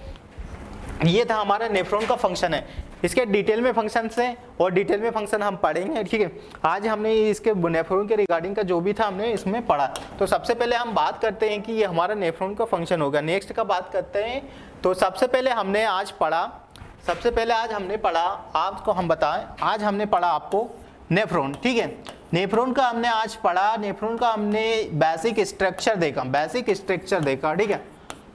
A: ये था हमारा नेफ्रॉन का फंक्शन है। इसके डिटेल में फंक्शन है और डिटेल में फंक्शन हम पढ़ेंगे, ठीक है। आज हमने इसके नेफ्रॉन के रिगार्डिंग का जो भी था हमने इसमें पढ़ा। तो सबसे पहले हम बात करते हैं कि ये हमारा नेफ्रॉन का फंक्शन होगा। नेक्स्ट का बात करते हैं। तो सबसे पहले हमने आज पढ़ा, आपको हम बताएं, आज हमने पढ़ा आपको नेफ्रॉन, ठीक है। नेफ्रॉन का हमने आज पढ़ा, नेफ्रॉन का हमने बेसिक स्ट्रक्चर देखा, ठीक है।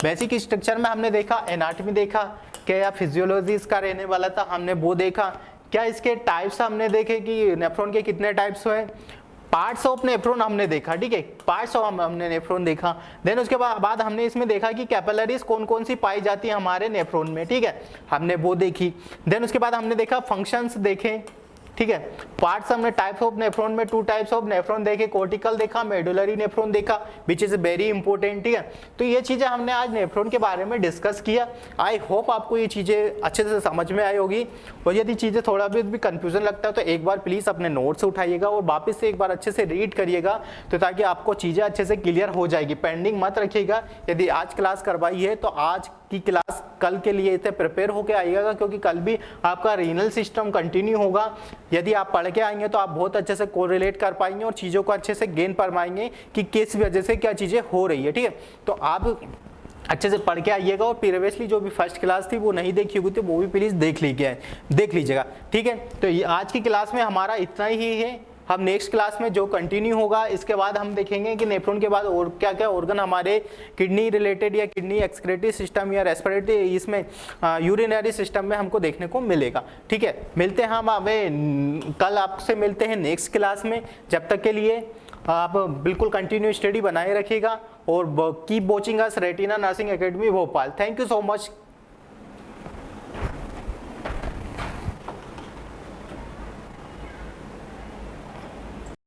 A: बेसिक स्ट्रक्चर में हमने देखा, एनाटॉमी देखा, क्या फिजियोलॉजी इसका रहने वाला था, हमने वो देखा। क्या इसके टाइप्स हमने देखे कि नेफ्रॉन के कितने टाइप्स हुए, पार्ट्स ऑफ नेफ्रॉन हमने देखा, ठीक है, पार्ट्स ऑफ हमने नेफ्रॉन देखा। देन उसके बाद हमने इसमें देखा कि कैपिलरीज कौन कौन सी पाई जाती है हमारे नेफ्रॉन में, ठीक है, हमने वो देखी। देन उसके बाद हमने देखा फंक्शंस देखे, ठीक है। पार्ट्स हमने टाइप्स ऑफ नेफ्रॉन में 2 टाइप्स ऑफ नेफ्रॉन देखे, कोर्टिकल देखा, मेडुलरी नेफ्रॉन देखा, विच इज वेरी इंपॉर्टेंट, ठीक है। तो ये चीजें हमने आज नेफ्रॉन के बारे में डिस्कस किया। आई होप आपको ये चीजें अच्छे से समझ में आई होगी, और यदि चीजें थोड़ा भी कंफ्यूजन लगता है तो एक बार प्लीज अपने नोट्स उठाइएगा और वापस से एक बार अच्छे से रीड करिएगा, तो ताकि आपको चीजें अच्छे से क्लियर हो जाएगी। पेंडिंग मत रखिएगा। यदि आज क्लास करवाई है तो आज की क्लास कल के लिए इसे प्रिपेयर होकर आइएगा, क्योंकि कल भी आपका रीनल सिस्टम कंटिन्यू होगा। यदि आप पढ़ के आएंगे तो आप बहुत अच्छे से कोरिलेट कर पाएंगे और चीज़ों को अच्छे से गेन कर पाएंगे कि किस वजह से क्या चीज़ें हो रही है, ठीक है। तो आप अच्छे से पढ़ के आइएगा, और प्रीवियसली जो भी फर्स्ट क्लास थी वो नहीं देखी होगी तो वो भी प्लीज़ देख लीजिएगा, ठीक है। तो ये आज की क्लास में हमारा इतना ही है। हम नेक्स्ट क्लास में जो कंटिन्यू होगा, इसके बाद हम देखेंगे कि नेफ्रॉन के बाद और क्या क्या ऑर्गन हमारे किडनी रिलेटेड या किडनी एक्सक्रेटरी सिस्टम या रेस्पिरेटरी इसमें यूरिनरी सिस्टम में हमको देखने को मिलेगा, ठीक है। मिलते हैं हम हमें कल, आपसे मिलते हैं नेक्स्ट क्लास में। जब तक के लिए आप बिल्कुल कंटिन्यू स्टडी बनाए रखिएगा और keep watching us retina Nursing academy Bhopal. Thank you so much.